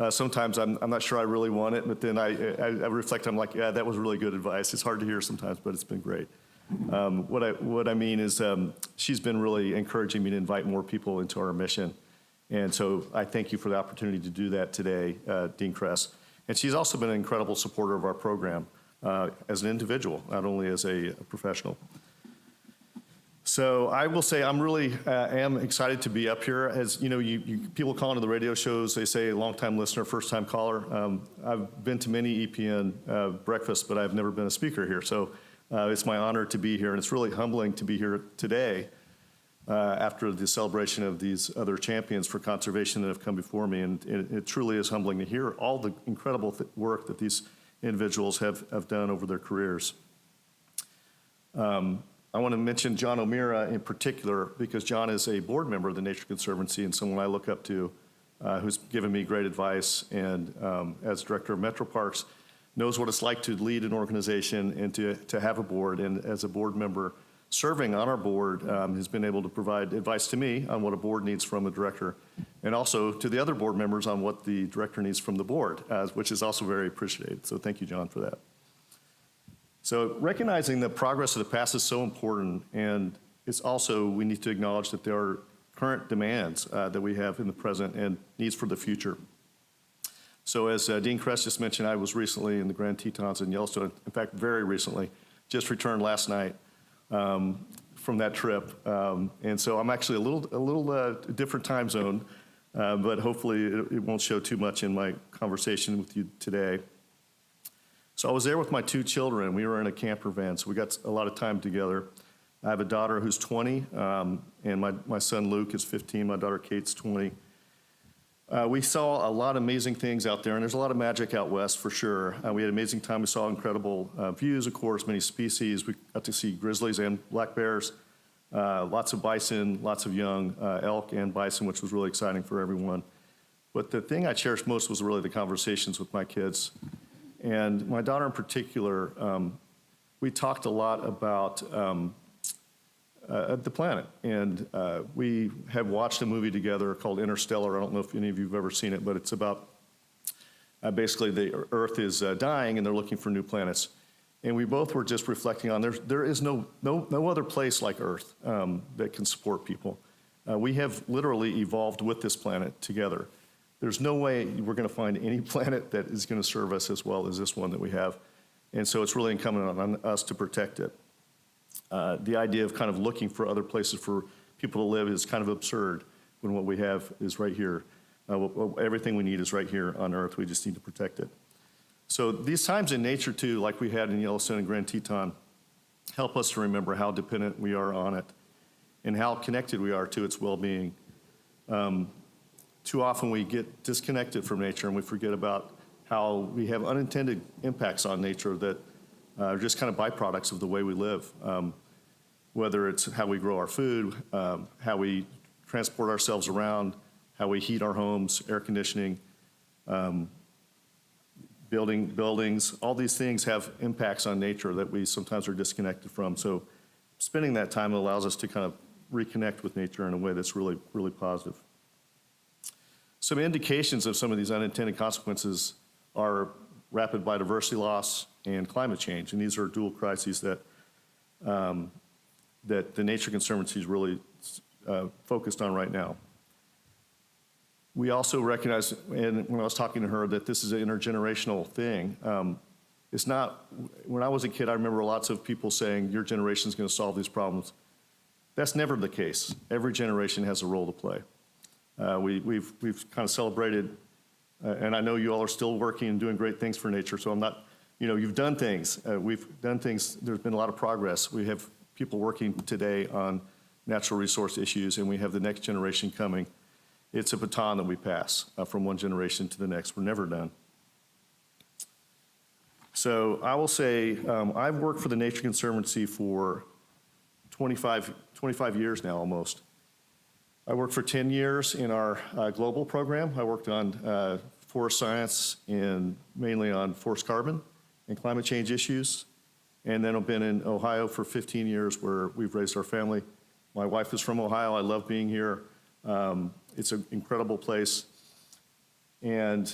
Sometimes I'm not sure I really want it, but then I reflect, I'm like, yeah, that was really good advice. It's hard to hear sometimes, but it's been great. What I mean is she's been really encouraging me to invite more people into our mission, and so I thank you for the opportunity to do that today, Dean Kress. And she's also been an incredible supporter of our program. As an individual, not only as a professional. So I will say I'm really am excited to be up here. As you know, people call into the radio shows, they say long-time listener, first-time caller. I've been to many EPN breakfasts, but I've never been a speaker here. So it's my honor to be here, and it's really humbling to be here today after the celebration of these other champions for conservation that have come before me. And it truly is humbling to hear all the incredible work that these individuals have done over their careers. I want to mention John O'Meara in particular, because John is a board member of the Nature Conservancy and someone I look up to, who's given me great advice, and as director of Metro Parks, knows what it's like to lead an organization and to have a board, and as a board member serving on our board, has been able to provide advice to me on what a board needs from a director, and also to the other board members on what the director needs from the board, which is also very appreciated. So thank you, John, for that. So recognizing the progress of the past is so important, and it's also, we need to acknowledge that there are current demands that we have in the present and needs for the future. So as Dean Kress just mentioned, I was recently in the Grand Tetons in Yellowstone, in fact, very recently, just returned last night from that trip. And so I'm actually a little different time zone, but hopefully it won't show too much in my conversation with you today. So I was there with my two children. We were in a camper van, so we got a lot of time together. I have a daughter who's 20, and my son Luke is 15, my daughter Kate's 20. We saw a lot of amazing things out there, and there's a lot of magic out west for sure. We had an amazing time. We saw incredible views, of course, many species. We got to see grizzlies and black bears, lots of bison, lots of young elk and bison, which was really exciting for everyone. But the thing I cherished most was really the conversations with my kids. And my daughter in particular, we talked a lot about the planet. And we have watched a movie together called Interstellar. I don't know if any of you have ever seen it, but it's about basically the Earth is dying and they're looking for new planets. And we both were just reflecting on there is no other place like Earth that can support people. We have literally evolved with this planet together. There's no way we're going to find any planet that is going to serve us as well as this one that we have. And so it's really incumbent on us to protect it. The idea of kind of looking for other places for people to live is kind of absurd when what we have is right here. Everything we need is right here on Earth. We just need to protect it. So these times in nature, too, like we had in Yellowstone and Grand Teton, help us to remember how dependent we are on it and how connected we are to its well-being. Too often we get disconnected from nature and we forget about how we have unintended impacts on nature that are just kind of byproducts of the way we live. Whether it's how we grow our food, how we transport ourselves around, how we heat our homes, air conditioning, buildings, all these things have impacts on nature that we sometimes are disconnected from. So spending that time allows us to kind of reconnect with nature in a way that's really, really positive. Some indications of some of these unintended consequences are rapid biodiversity loss and climate change, and these are dual crises that that the Nature Conservancy is really focused on right now. We also recognize, and when I was talking to her, that this is an intergenerational thing. It's not, when I was a kid, I remember lots of people saying, your generation is going to solve these problems. That's never the case. Every generation has a role to play. We've kind of celebrated, and I know you all are still working and doing great things for nature, so I'm not, you've done things. We've done things. There's been a lot of progress. We have people working today on natural resource issues, and we have the next generation coming. It's a baton that we pass from one generation to the next. We're never done. So I will say I've worked for the Nature Conservancy for 25 years now almost. I worked for 10 years in our global program. I worked on forest science and mainly on forest carbon and climate change issues. And then I've been in Ohio for 15 years where we've raised our family. My wife is from Ohio. I love being here. It's an incredible place. And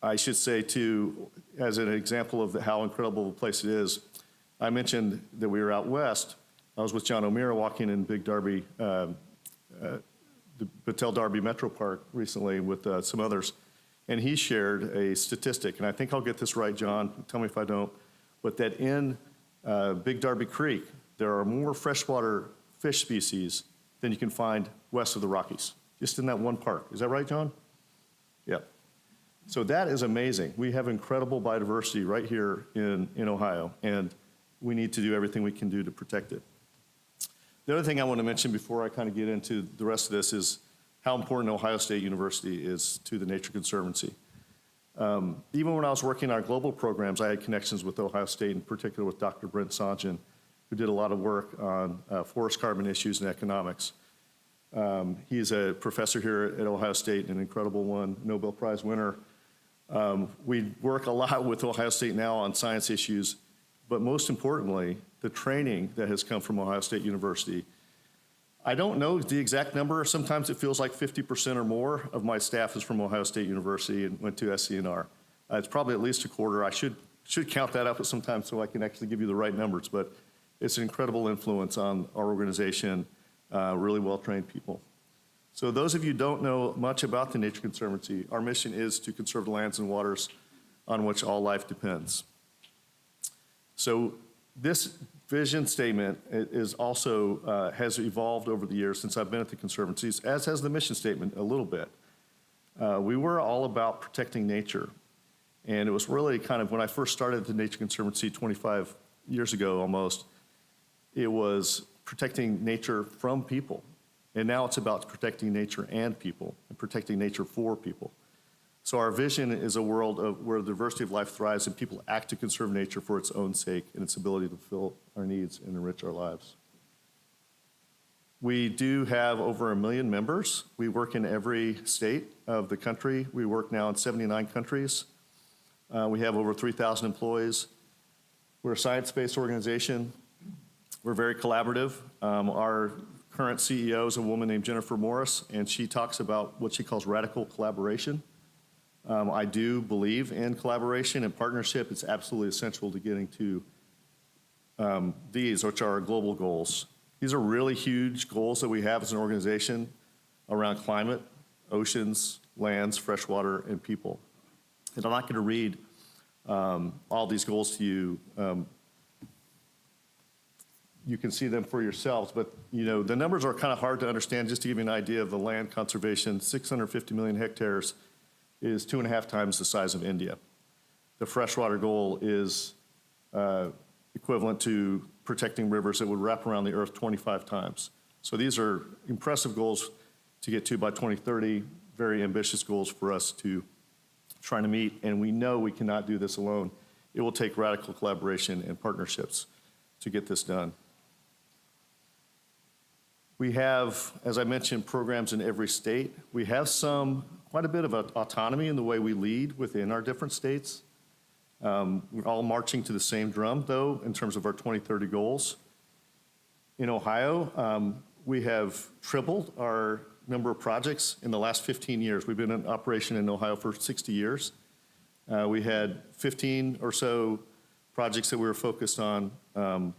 I should say, too, as an example of how incredible a place it is, I mentioned that we were out west. I was with Jon O'Meara walking in Big Darby, the Battelle Darby Metro Park recently with some others, and he shared a statistic, and I think I'll get this right, John, tell me if I don't, but that in Big Darby Creek, there are more freshwater fish species than you can find west of the Rockies, just in that one park. Is that right, John? Yeah. So that is amazing. We have incredible biodiversity right here in Ohio, and we need to do everything we can do to protect it. The other thing I want to mention before I kind of get into the rest of this is how important Ohio State University is to the Nature Conservancy. Even when I was working on our global programs, I had connections with Ohio State, in particular with Dr. Brent Sargeant, who did a lot of work on forest carbon issues and economics. He's a professor here at Ohio State, an incredible one, Nobel Prize winner. We work a lot with Ohio State now on science issues, but most importantly, the training that has come from Ohio State University. I don't know the exact number. Sometimes it feels like 50% or more of my staff is from Ohio State University and went to SCNR. It's probably at least a quarter. I should count that up at some time so I can actually give you the right numbers, but it's an incredible influence on our organization, really well-trained people. So those of you who don't know much about the Nature Conservancy, our mission is to conserve the lands and waters on which all life depends. So this vision statement is also has evolved over the years since I've been at the Conservancies, as has the mission statement a little bit. We were all about protecting nature. And it was really kind of, when I first started at the Nature Conservancy 25 years ago almost, it was protecting nature from people. And now it's about protecting nature and people, and protecting nature for people. So our vision is a world where the diversity of life thrives and people act to conserve nature for its own sake and its ability to fulfill our needs and enrich our lives. We do have over 1 million members. We work in every state of the country. We work now in 79 countries. We have over 3,000 employees. We're a science-based organization. We're very collaborative. Our current CEO is a woman named Jennifer Morris, and she talks about what she calls radical collaboration. I do believe in collaboration and partnership. It's absolutely essential to getting to these, which are our global goals. These are really huge goals that we have as an organization around climate, oceans, lands, freshwater, and people. And I'm not going to read all these goals to you. You can see them for yourselves, but the numbers are kind of hard to understand. Just to give you an idea of the land conservation, 650 million hectares is 2.5 times the size of India. The freshwater goal is equivalent to protecting rivers that would wrap around the earth 25 times. So these are impressive goals to get to by 2030, very ambitious goals for us to try to meet, and we know we cannot do this alone. It will take radical collaboration and partnerships to get this done. We have, as I mentioned, programs in every state. We have quite a bit of autonomy in the way we lead within our different states. We're all marching to the same drum, though, in terms of our 2030 goals. In Ohio, we have tripled our number of projects in the last 15 years. We've been in operation in Ohio for 60 years. We had 15 or so projects that we were focused on. I'm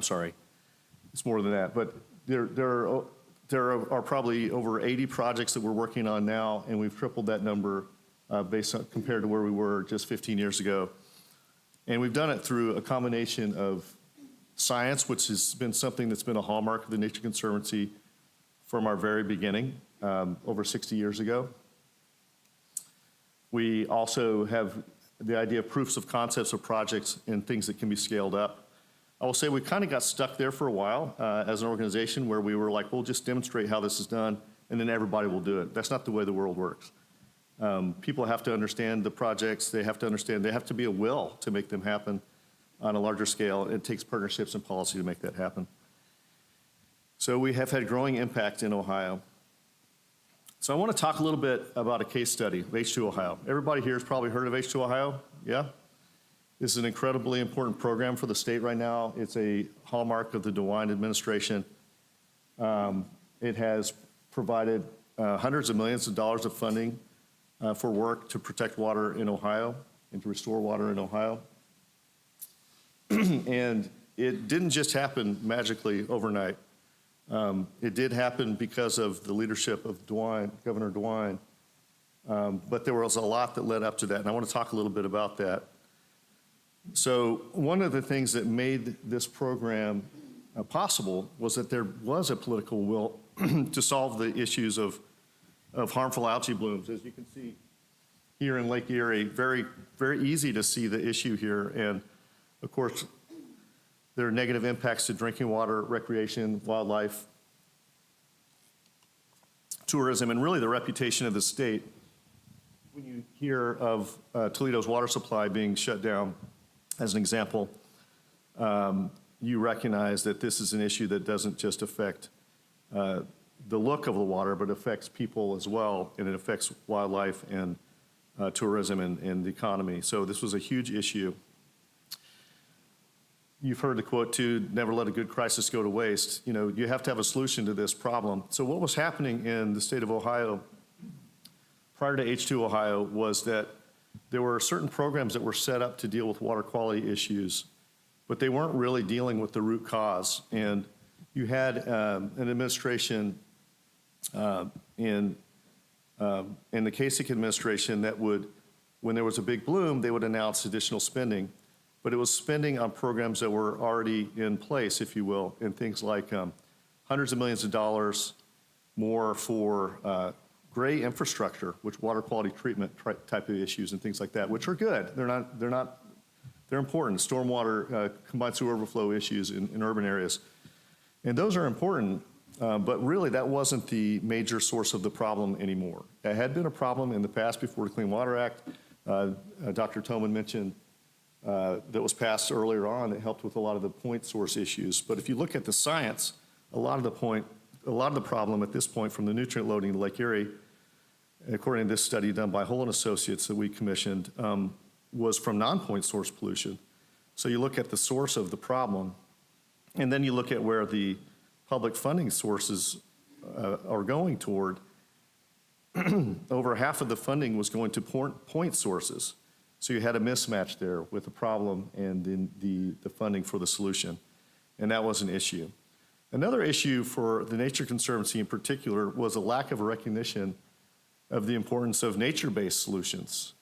sorry, it's more than that, but there are probably over 80 projects that we're working on now, and we've tripled that number compared to where we were just 15 years ago. And we've done it through a combination of science, which has been something that's been a hallmark of the Nature Conservancy from our very beginning, over 60 years ago. We also have the idea of proofs of concepts of projects and things that can be scaled up. I will say we kind of got stuck there for a while as an organization where we were like, we'll just demonstrate how this is done, and then everybody will do it. That's not the way the world works. People have to understand the projects. They have to understand, they have to be a will to make them happen on a larger scale. It takes partnerships and policy to make that happen. So we have had growing impact in Ohio. So I want to talk a little bit about a case study of H2 Ohio. Everybody here has probably heard of H2 Ohio, yeah? This is an incredibly important program for the state right now. It's a hallmark of the DeWine administration. It has provided hundreds of millions of dollars of funding for work to protect water in Ohio and to restore water in Ohio. And it didn't just happen magically overnight. It did happen because of the leadership of DeWine, Governor DeWine. But there was a lot that led up to that, and I want to talk a little bit about that. So one of the things that made this program possible was that there was a political will to solve the issues of harmful algae blooms. As you can see here in Lake Erie, very, very easy to see the issue here. And of course, there are negative impacts to drinking water, recreation, wildlife, tourism, and really the reputation of the state. When you hear of Toledo's water supply being shut down, as an example, you recognize that this is an issue that doesn't just affect the look of the water, but affects people as well, and it affects wildlife and tourism and the economy. So this was a huge issue. You've heard the quote too, never let a good crisis go to waste. You know, you have to have a solution to this problem. So what was happening in the state of Ohio prior to H2 Ohio was that there were certain programs that were set up to deal with water quality issues, but they weren't really dealing with the root cause. And you had an administration in the Kasich administration that would, when there was a big bloom, they would announce additional spending. But it was spending on programs that were already in place, if you will, and things like hundreds of millions of dollars more for gray infrastructure, which water quality treatment type of issues and things like that, which are good. They're important. Stormwater, combined sewer overflow issues in urban areas. And those are important, but really that wasn't the major source of the problem anymore. It had been a problem in the past before the Clean Water Act. Dr. Toman mentioned that was passed earlier on that helped with a lot of the point source issues. But if you look at the science, a lot of the problem at this point from the nutrient loading to Lake Erie, according to this study done by Hull and Associates that we commissioned, was from non-point source pollution. So you look at the source of the problem, and then you look at where the public funding sources are going toward. Over half of the funding was going to point sources. So you had a mismatch there with the problem and then the funding for the solution, and that was an issue. Another issue for the Nature Conservancy in particular was a lack of recognition of the importance of nature-based solutions.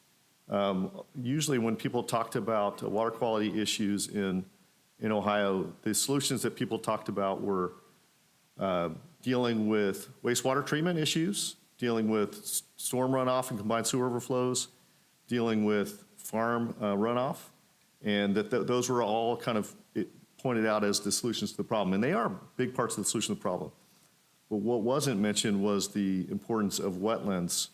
Usually when people talked about water quality issues in Ohio, the solutions that people talked about were dealing with wastewater treatment issues, dealing with storm runoff and combined sewer overflows, dealing with farm runoff, and that those were all kind of pointed out as the solutions to the problem. And they are big parts of the solution to the problem. But what wasn't mentioned was the importance of wetlands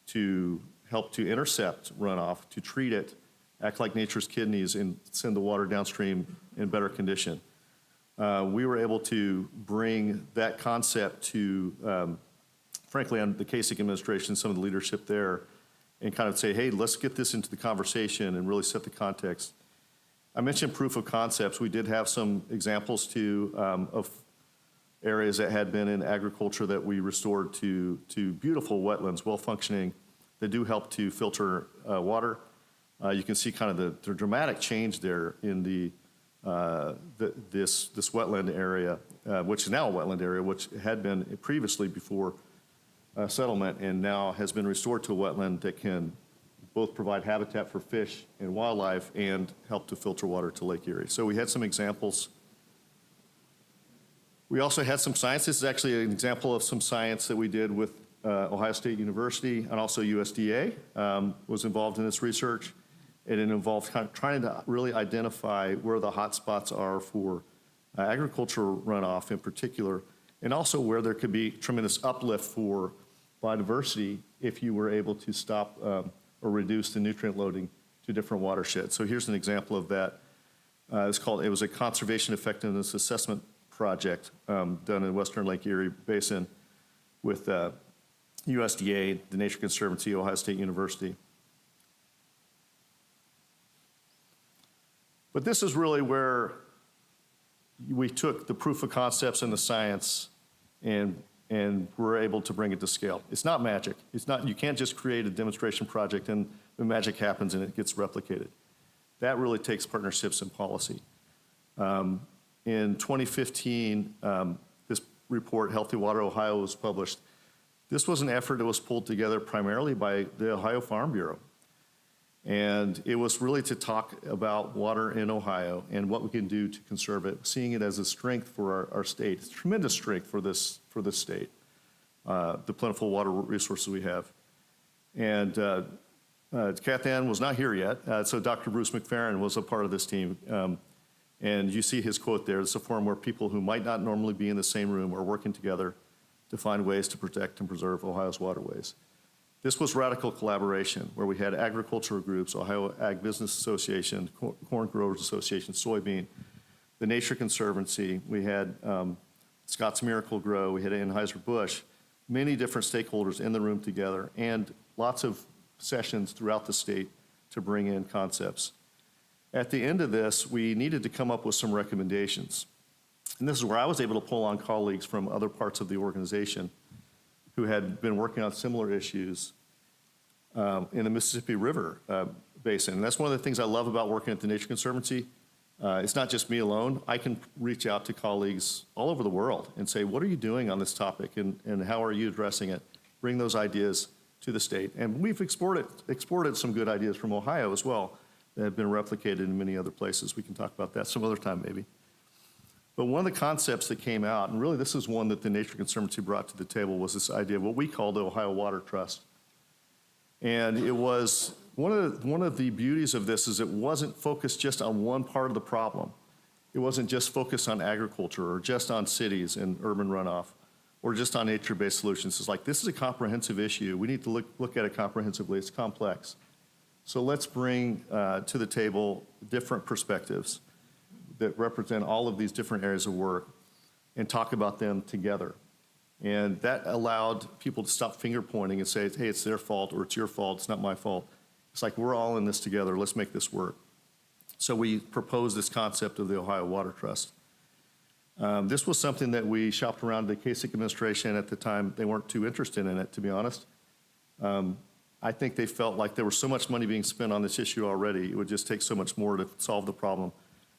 to help to intercept runoff, to treat it, act like nature's kidneys, and send the water downstream in better condition. We were able to bring that concept to, frankly, on the Kasich administration, some of the leadership there, and kind of say, hey, let's get this into the conversation and really set the context. I mentioned proof of concepts. We did have some examples too of areas that had been in agriculture that we restored to beautiful wetlands, well-functioning, that do help to filter water. You can see kind of the dramatic change there in this wetland area, which is now a wetland area, which had been previously before settlement, and now has been restored to a wetland that can both provide habitat for fish and wildlife and help to filter water to Lake Erie. So we had some examples. We also had some science. This is actually an example of some science that we did with Ohio State University, and also USDA was involved in this research. And it involved kind of trying to really identify where the hot spots are for agricultural runoff in particular, and also where there could be tremendous uplift for biodiversity if you were able to stop or reduce the nutrient loading to different watersheds. So here's an example of that. It was a conservation effectiveness assessment project done in Western Lake Erie Basin with USDA, the Nature Conservancy, Ohio State University. But this is really where we took the proof of concepts and the science and we're able to bring it to scale. It's not magic. It's not, you can't just create a demonstration project and the magic happens and it gets replicated. That really takes partnerships and policy. In 2015, this report, Healthy Water Ohio, was published. This was an effort that was pulled together primarily by the Ohio Farm Bureau. And it was really to talk about water in Ohio and what we can do to conserve it, seeing it as a strength for our state. It's a tremendous strength for this state, the plentiful water resources we have. And Cathann was not here yet, so Dr. Bruce McFerrin was a part of this team. And you see his quote there. It's a forum where people who might not normally be in the same room are working together to find ways to protect and preserve Ohio's waterways. This was radical collaboration, where we had agricultural groups, Ohio Ag Business Association, Corn Growers Association, soybean, the Nature Conservancy, we had Scott's Miracle Grow, we had Anheuser-Busch, many different stakeholders in the room together, and lots of sessions throughout the state to bring in concepts. At the end of this, we needed to come up with some recommendations. And this is where I was able to pull on colleagues from other parts of the organization who had been working on similar issues in the Mississippi River basin. And that's one of the things I love about working at the Nature Conservancy. It's not just me alone. I can reach out to colleagues all over the world and say, what are you doing on this topic and how are you addressing it? Bring those ideas to the state. And we've exported some good ideas from Ohio as well that have been replicated in many other places. We can talk about that some other time maybe. But one of the concepts that came out, and really this is one that the Nature Conservancy brought to the table, was this idea of what we call the Ohio Water Trust. And it was, one of the beauties of this is it wasn't focused just on one part of the problem. It wasn't just focused on agriculture or just on cities and urban runoff or just on nature-based solutions. It's like, this is a comprehensive issue. We need to look at it comprehensively. It's complex. So let's bring to the table different perspectives that represent all of these different areas of work and talk about them together. And that allowed people to stop finger pointing and say, hey, it's their fault or it's your fault, it's not my fault. It's like, we're all in this together, let's make this work. So we proposed this concept of the Ohio Water Trust. This was something that we shopped around the Kasich administration. At the time, they weren't too interested in it, to be honest. I think they felt like there was so much money being spent on this issue already, it would just take so much more to solve the problem.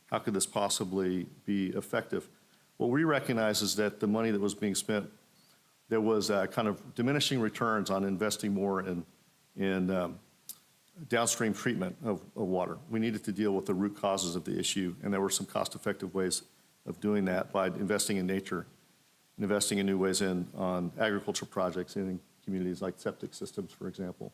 How could this possibly be effective? What we recognize is that the money that was being spent, there was kind of diminishing returns on investing more in downstream treatment of water. We needed to deal with the root causes of the issue, and there were some cost-effective ways of doing that by investing in nature and investing in new ways on agricultural projects in communities like septic systems, for example.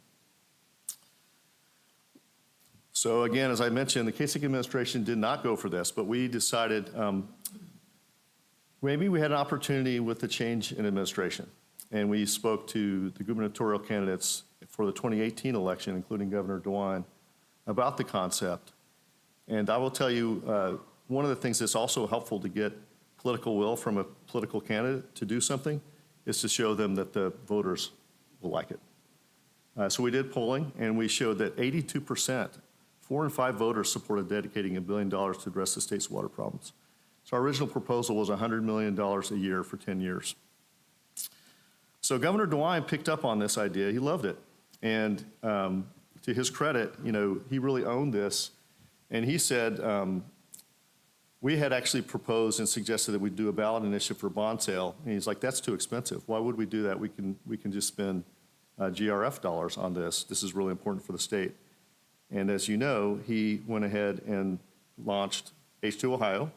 So again, as I mentioned, the Kasich administration did not go for this, but we decided maybe we had an opportunity with the change in administration. And we spoke to the gubernatorial candidates for the 2018 election, including Governor DeWine, about the concept. And I will tell you, one of the things that's also helpful to get political will from a political candidate to do something is to show them that the voters will like it. So we did polling, and we showed that 82%, 4 in 5 voters supported dedicating $1 billion to address the state's water problems. So our original proposal was $100 million a year for 10 years. So Governor DeWine picked up on this idea. He loved it. And to his credit, you know, he really owned this. And he said, we had actually proposed and suggested that we do a ballot initiative for bond sale. And he's like, that's too expensive. Why would we do that? We can just spend GRF dollars on this. This is really important for the state. And as you know, he went ahead and launched H2 Ohio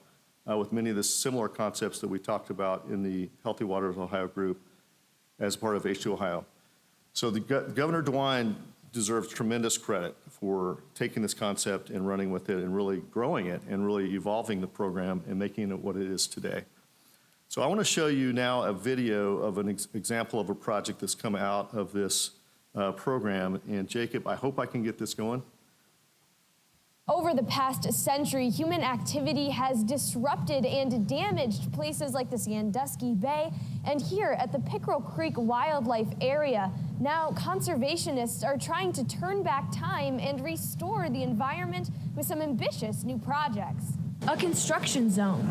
with many of the similar concepts that we talked about in the Healthy Waters Ohio group as part of H2 Ohio. So Governor DeWine deserves tremendous credit for taking this concept and running with it and really growing it and really evolving the program and making it what it is today. So I want to show you now a video of an example of a project that's come out of this program. And Jacob, I hope I can get this going. Over the past century, human activity has disrupted and damaged places like the Sandusky Bay and here at the Pickerel Creek Wildlife Area. Now, conservationists are trying to turn back time and restore the environment with some ambitious new projects. A construction zone.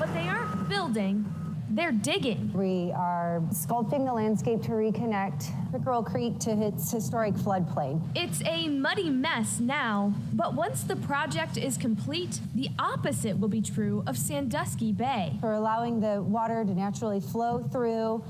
But they aren't building, they're digging. We are sculpting the landscape to reconnect Pickerel Creek to its historic floodplain. It's a muddy mess now, but once the project is complete, the opposite will be true of Sandusky Bay. We're allowing the water to naturally flow through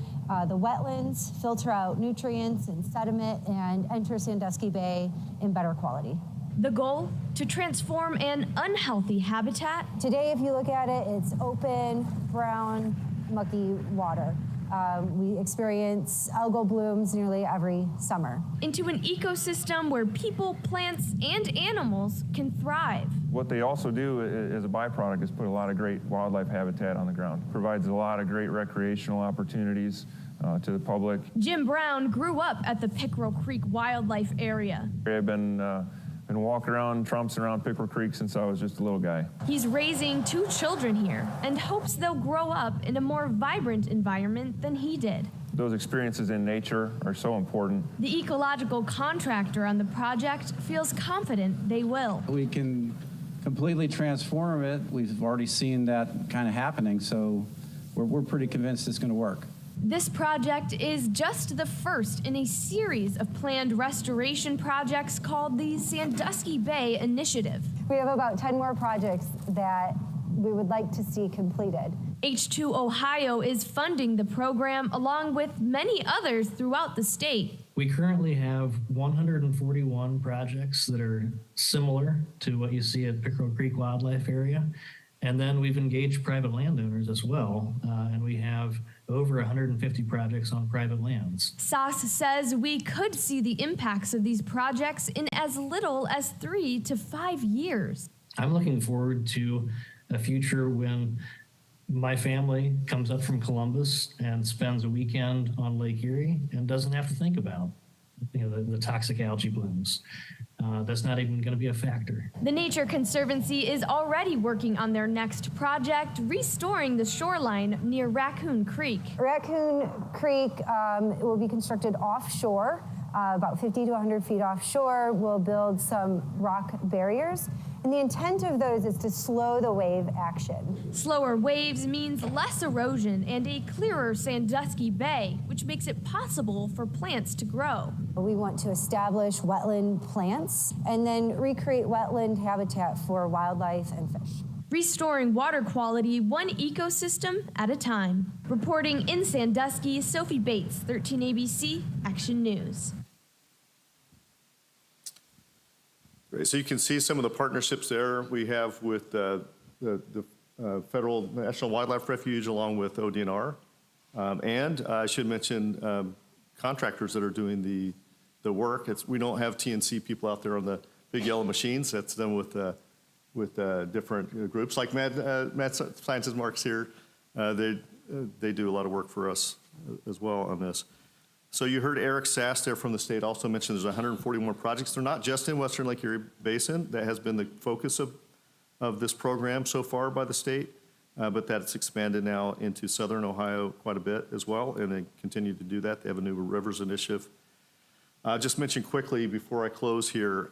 the wetlands, filter out nutrients and sediment, and enter Sandusky Bay in better quality. The goal? To transform an unhealthy habitat Today, if you look at it, it's open, brown, mucky water. We experience algal blooms nearly every summer. into an ecosystem where people, plants, and animals can thrive. What they also do as a byproduct is put a lot of great wildlife habitat on the ground. Provides a lot of great recreational opportunities to the public. Jim Brown grew up at the Pickerel Creek Wildlife Area. I've been walking around, trouncing around Pickerel Creek since I was just a little guy. He's raising 2 children here and hopes they'll grow up in a more vibrant environment than he did. Those experiences in nature are so important. The ecological contractor on the project feels confident they will. We can completely transform it. We've already seen that kind of happening, so we're pretty convinced it's going to work. This project is just the first in a series of planned restoration projects called the Sandusky Bay Initiative. We have about 10 more projects that we would like to see completed. H2 Ohio is funding the program along with many others throughout the state. We currently have 141 projects that are similar to what you see at Pickerel Creek Wildlife Area. And then we've engaged private landowners as well, and we have over 150 projects on private lands. Sauce says we could see the impacts of these projects in as little as 3 to 5 years. I'm looking forward to a future when my family comes up from Columbus and spends a weekend on Lake Erie and doesn't have to think about the toxic algae blooms. That's not even going to be a factor. The Nature Conservancy is already working on their next project, restoring the shoreline near Raccoon Creek. Raccoon Creek will be constructed offshore, about 50 to 100 feet offshore. We'll build some rock barriers. And the intent of those is to slow the wave action. Slower waves means less erosion and a clearer Sandusky Bay, which makes it possible for plants to grow. We want to establish wetland plants and then recreate wetland habitat for wildlife and fish. Restoring water quality one ecosystem at a time. Reporting in Sandusky, Sophie Bates, 13 ABC, Action News. Great. So you can see some of the partnerships there we have with the Federal National Wildlife Refuge along with ODNR. And I should mention contractors that are doing the work. We don't have TNC people out there on the big yellow machines. That's done with different groups like Mad Sciences Mark's here. They do a lot of work for us as well on this. So you heard Eric Sass there from the state also mention there's 140 more projects. They're not just in Western Lake Erie Basin. That has been the focus of this program so far by the state, but that's expanded now into Southern Ohio quite a bit as well, and they continue to do that. They have a new Rivers Initiative. Just mention quickly before I close here,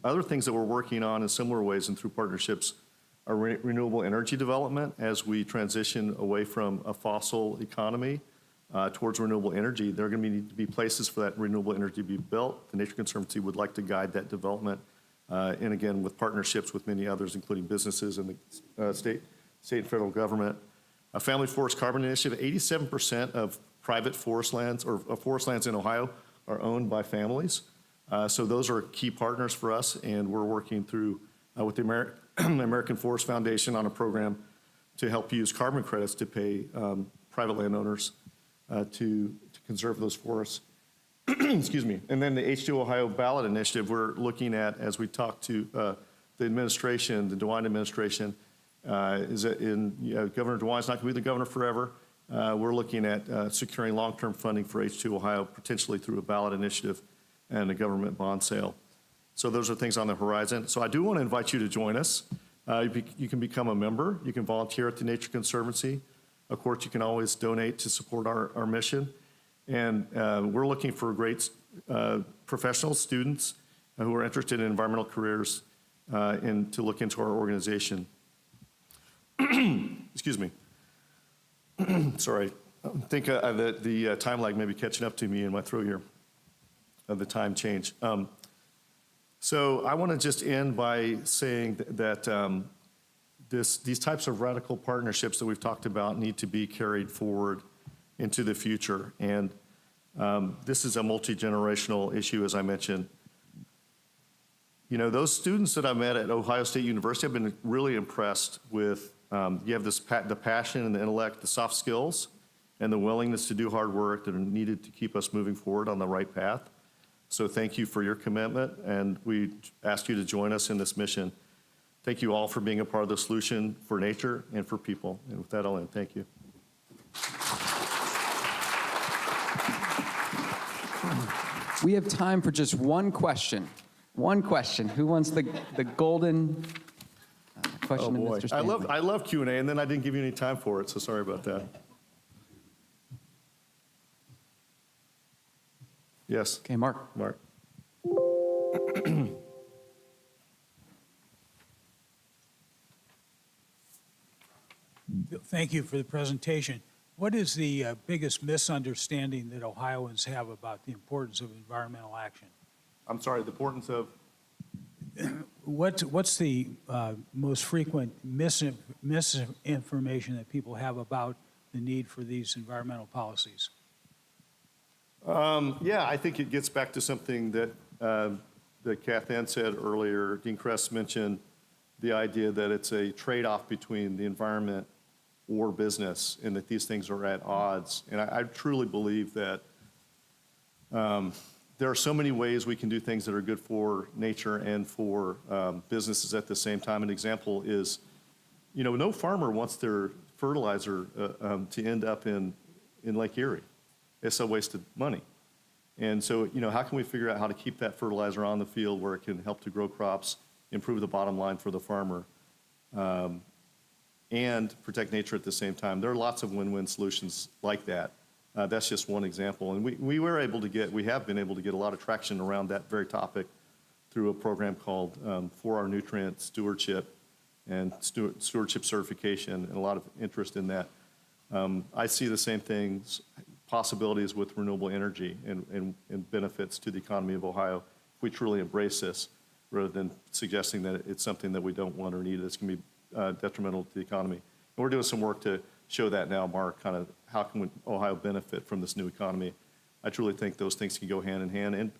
other things that we're working on in similar ways and through partnerships are renewable energy development as we transition away from a fossil economy towards renewable energy. There are going to need to be places for that renewable energy to be built. The Nature Conservancy would like to guide that development, and again, with partnerships with many others, including businesses and the state and federal government. A Family Forest Carbon Initiative, 87% of private forest lands or forest lands in Ohio are owned by families. So those are key partners for us, and we're working through with the American Forest Foundation on a program to help use carbon credits to pay private landowners to conserve those forests. Excuse me. And then the H2 Ohio ballot initiative, we're looking at as we talk to the administration, the DeWine administration, is that Governor DeWine's not going to be the governor forever. We're looking at securing long-term funding for H2 Ohio, potentially through a ballot initiative and a government bond sale. So those are things on the horizon. So I do want to invite you to join us. You can become a member. You can volunteer at the Nature Conservancy. Of course, you can always donate to support our mission. And we're looking for great professional students who are interested in environmental careers and to look into our organization. Excuse me. Sorry. I think that the time lag may be catching up to me in my throat here of the time change. So I want to just end by saying that these types of radical partnerships that we've talked about need to be carried forward into the future. And this is a multi-generational issue, as I mentioned. You know, those students that I met at Ohio State University, I've been really impressed with. You have the passion and the intellect, the soft skills, and the willingness to do hard work that are needed to keep us moving forward on the right path. So thank you for your commitment, and we ask you to join us in this mission. Thank you all for being a part of the solution for nature and for people. And with that, I'll end. Thank you. We have time for just one question. One question. Who wants the golden question to Mr. Stanley? I love Q&A, and then I didn't give you any time for it, so sorry about that. Yes. Okay, Mark. Mark. Thank you for the presentation. What is the biggest misunderstanding that Ohioans have about the importance of environmental action? I'm sorry, the importance of? What's the most frequent misinformation that people have about the need for these environmental policies? Yeah, I think it gets back to something that Cathann said earlier. Dean Kress mentioned the idea that it's a trade-off between the environment or business, and that these things are at odds. And I truly believe that there are so many ways we can do things that are good for nature and for businesses at the same time. An example is, you know, no farmer wants their fertilizer to end up in Lake Erie. It's a waste of money. And so, you know, how can we figure out how to keep that fertilizer on the field where it can help to grow crops, improve the bottom line for the farmer, and protect nature at the same time? There are lots of win-win solutions like that. That's just one example. And we have been able to get a lot of traction around that very topic through a program called For Our Nutrient Stewardship and Stewardship Certification, and a lot of interest in that. I see the same things, possibilities with renewable energy and benefits to the economy of Ohio if we truly embrace this, rather than suggesting that it's something that we don't want or need that's going to be detrimental to the economy. And we're doing some work to show that now, Mark, kind of how can Ohio benefit from this new economy. I truly think those things can go hand in hand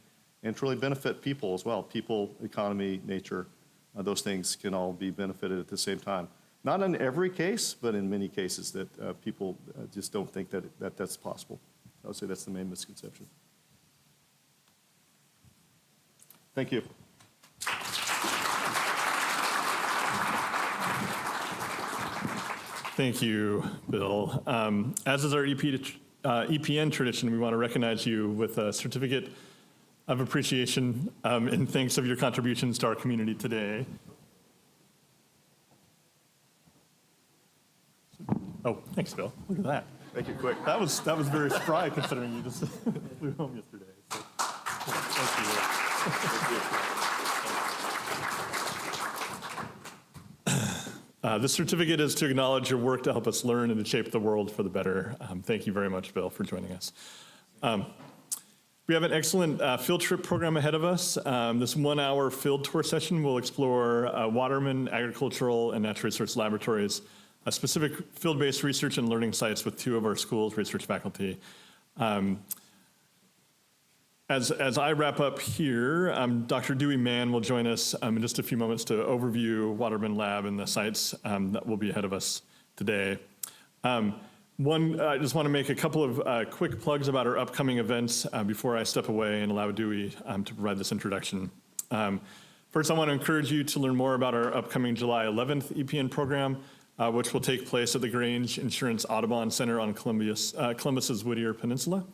and truly benefit people as well. People, economy, nature, those things can all be benefited at the same time. Not in every case, but in many cases that people just don't think that that's possible. I would say that's the main misconception. Thank you. Thank you, Bill. As is our EPN tradition, we want to recognize you with a certificate of appreciation and thanks of your contributions to our community today. Oh, thanks, Bill. Look at that. Thank you, quick. That was very spry considering you just flew home yesterday. So, thank you. This certificate is to acknowledge your work to help us learn and to shape the world for the better. Thank you very much, Bill, for joining us. We have an excellent field trip program ahead of us. This 1-hour field tour session will explore Waterman, agricultural, and natural resource laboratories, specific field-based research and learning sites with 2 of our school's research faculty. As I wrap up here, Dr. Dewey Mann will join us in just a few moments to overview Waterman Lab and the sites that will be ahead of us today. I just want to make a couple of quick plugs about our upcoming events before I step away and allow Dewey to provide this introduction. First, I want to encourage you to learn more about our upcoming July 11th EPN program, which will take place at the Grange Insurance Audubon Center on Columbus's Whittier Peninsula.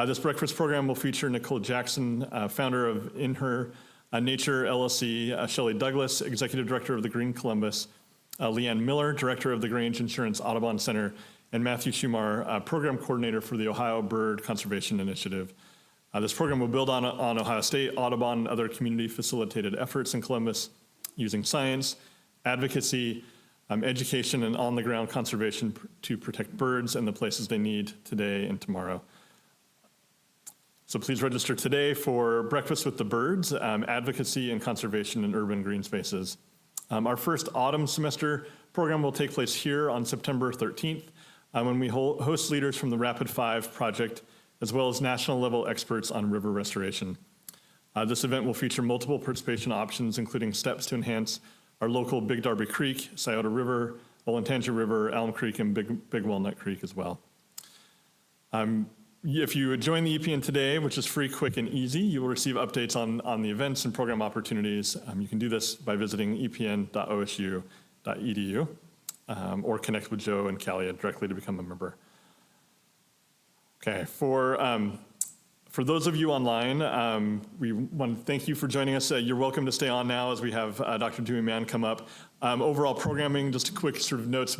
This breakfast program will feature Nicole Jackson, founder of Nature LLC, Shelley Douglas, executive director of the Green Columbus, Leanne Miller, director of the Grange Insurance Audubon Center, and Matthew Schumar, Program Coordinator for the Ohio Bird Conservation Initiative. This program will build on Ohio State, Audubon, and other community-facilitated efforts in Columbus using science, advocacy, education, and on-the-ground conservation to protect birds and the places they need today and tomorrow. So please register today for Breakfast with the Birds, Advocacy and Conservation in Urban Green Spaces. Our first autumn semester program will take place here on September 13th when we host leaders from the Rapid 5 project, as well as national-level experts on river restoration. This event will feature multiple participation options, including steps to enhance our local Big Darby Creek, Scioto River, Olentangy River, Elm Creek, and Big Walnut Creek as well. If you join the EPN today, which is free, quick, and easy, you will receive updates on the events and program opportunities. You can do this by visiting epn.osu.edu or connect with Joe and Callie directly to become a member. Okay, for those of you online, we want to thank you for joining us. You're welcome to stay on now as we have Dr. Dewey Mann come up. Overall programming, just a quick sort of notes.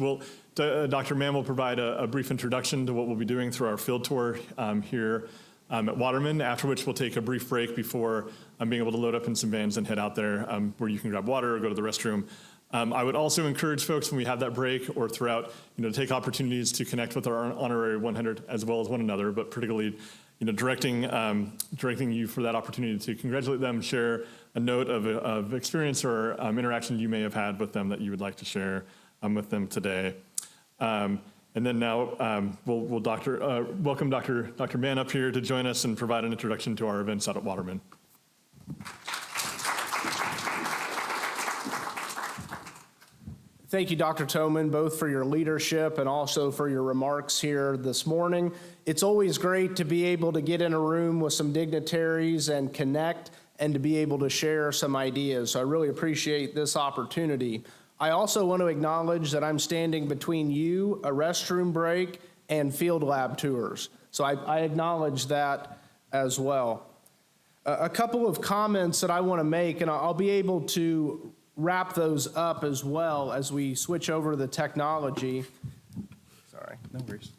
Dr. Mann will provide a brief introduction to what we'll be doing through our field tour here at Waterman, after which we'll take a brief break before being able to load up in some vans and head out there where you can grab water or go to the restroom. I would also encourage folks when we have that break or throughout, to take opportunities to connect with our Honorary 100 as well as one another, but particularly, directing you for that opportunity to congratulate them, share a note of experience or interaction you may have had with them that you would like to share with them today. And then now we'll welcome Dr. Mann up here to join us and provide an introduction to our events out at Waterman. Thank you, Dr. Toman, both for your leadership and also for your remarks here this morning. It's always great to be able to get in a room with some dignitaries and connect and to be able to share some ideas. So I really appreciate this opportunity. I also want to acknowledge that I'm standing between you, a restroom break, and field lab tours. So I acknowledge that as well. A couple of comments that I want to make, and I'll be able to wrap those up as well as we switch over to the technology. Sorry, no worries.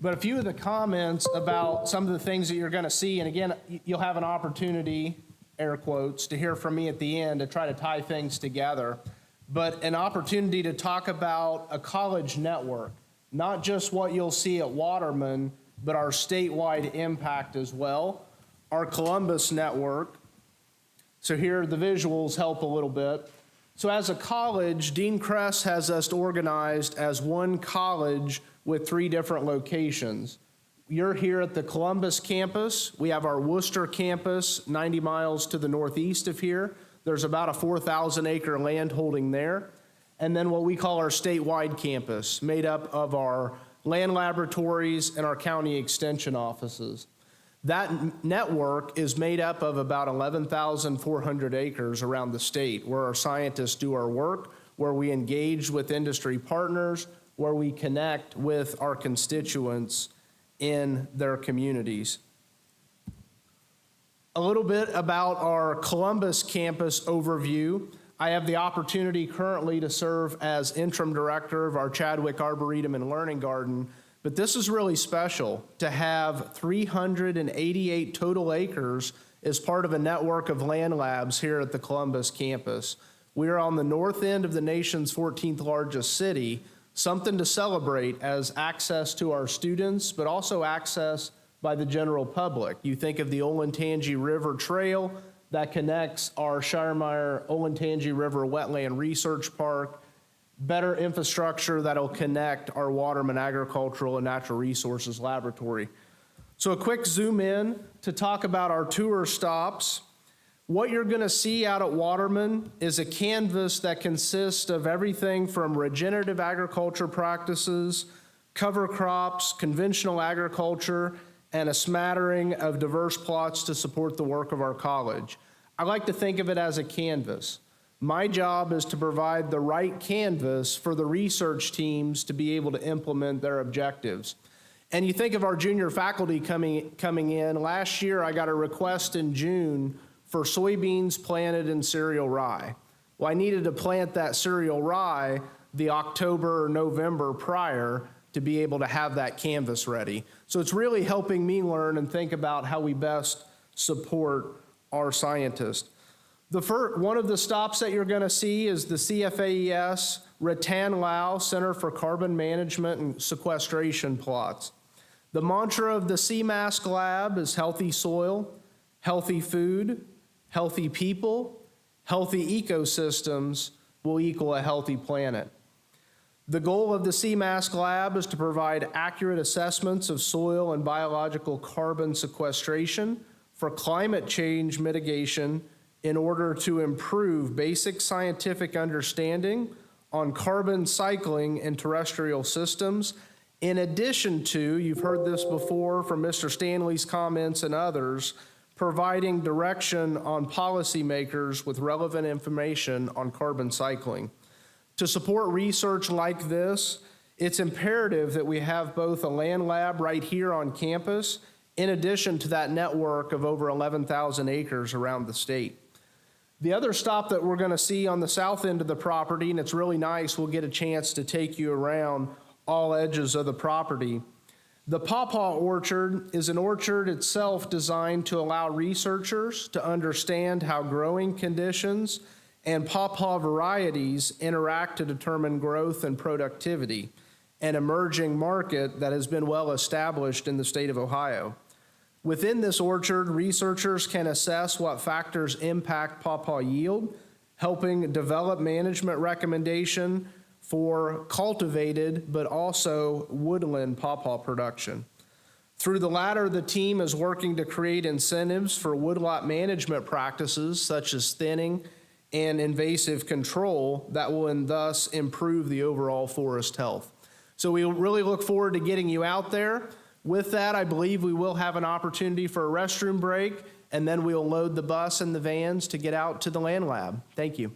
But a few of the comments about some of the things that you're going to see, and again, you'll have an opportunity, air quotes, to hear from me at the end to try to tie things together, but an opportunity to talk about a college network, not just what you'll see at Waterman, but our statewide impact as well. Our Columbus network. So here the visuals help a little bit. So as a college, Dean Kress has us organized as one college with 3 different locations. You're here at the Columbus campus. We have our Worcester campus 90 miles to the northeast of here. There's about a 4,000-acre land holding there. And then what we call our statewide campus, made up of our land laboratories and our county extension offices. That network is made up of about 11,400 acres around the state where our scientists do our work, where we engage with industry partners, where we connect with our constituents in their communities. A little bit about our Columbus campus overview. I have the opportunity currently to serve as interim director of our Chadwick Arboretum and Learning Garden. But this is really special to have 388 total acres as part of a network of land labs here at the Columbus campus. We are on the north end of the nation's 14th largest city, something to celebrate as access to our students, but also access by the general public. You think of the Olentangy River Trail that connects our Shiremeyer-Olentangy River Wetland Research Park, better infrastructure that'll connect our Waterman Agricultural and Natural Resources Laboratory. So a quick zoom in to talk about our tour stops. What you're gonna see out at Waterman is a canvas that consists of everything from regenerative agriculture practices, cover crops, conventional agriculture, and a smattering of diverse plots to support the work of our college. I like to think of it as a canvas. My job is to provide the right canvas for the research teams to be able to implement their objectives. And you think of our junior faculty coming in. Last year, I got a request in June for soybeans planted in cereal rye. Well, I needed to plant that cereal rye the October or November prior to to be able to have that canvas ready. So it's really helping me learn and think about how we best support our scientists. One of the stops that you're going to see is the CFAES Rattan Lao Center for Carbon Management and Sequestration plots. The mantra of the CMASC lab is healthy soil, healthy food, healthy people, healthy ecosystems will equal a healthy planet. The goal of the CMASC lab is to provide accurate assessments of soil and biological carbon sequestration for climate change mitigation in order to improve basic scientific understanding on carbon cycling in terrestrial systems. In addition to, you've heard this before from Mr. Stanley's comments and others, providing direction on policymakers with relevant information on carbon cycling. To support research like this, it's imperative that we have both a land lab right here on campus, in addition to that network of over 11,000 acres around the state. The other stop that we're going to see on the south end of the property, and it's really nice, we'll get a chance to take you around all edges of the property. The Pawpaw Orchard is an orchard itself designed to allow researchers to understand how growing conditions and pawpaw varieties interact to determine growth and productivity, an emerging market that has been well established in the state of Ohio. Within this orchard, researchers can assess what factors impact pawpaw yield, helping develop management recommendation for cultivated but also woodland pawpaw production. Through the latter, the team is working to create incentives for woodlot management practices such as thinning and invasive control that will thus improve the overall forest health. So we really look forward to getting you out there. With that, I believe we will have an opportunity for a restroom break, and then we'll load the bus and the vans to get out to the land lab. Thank you.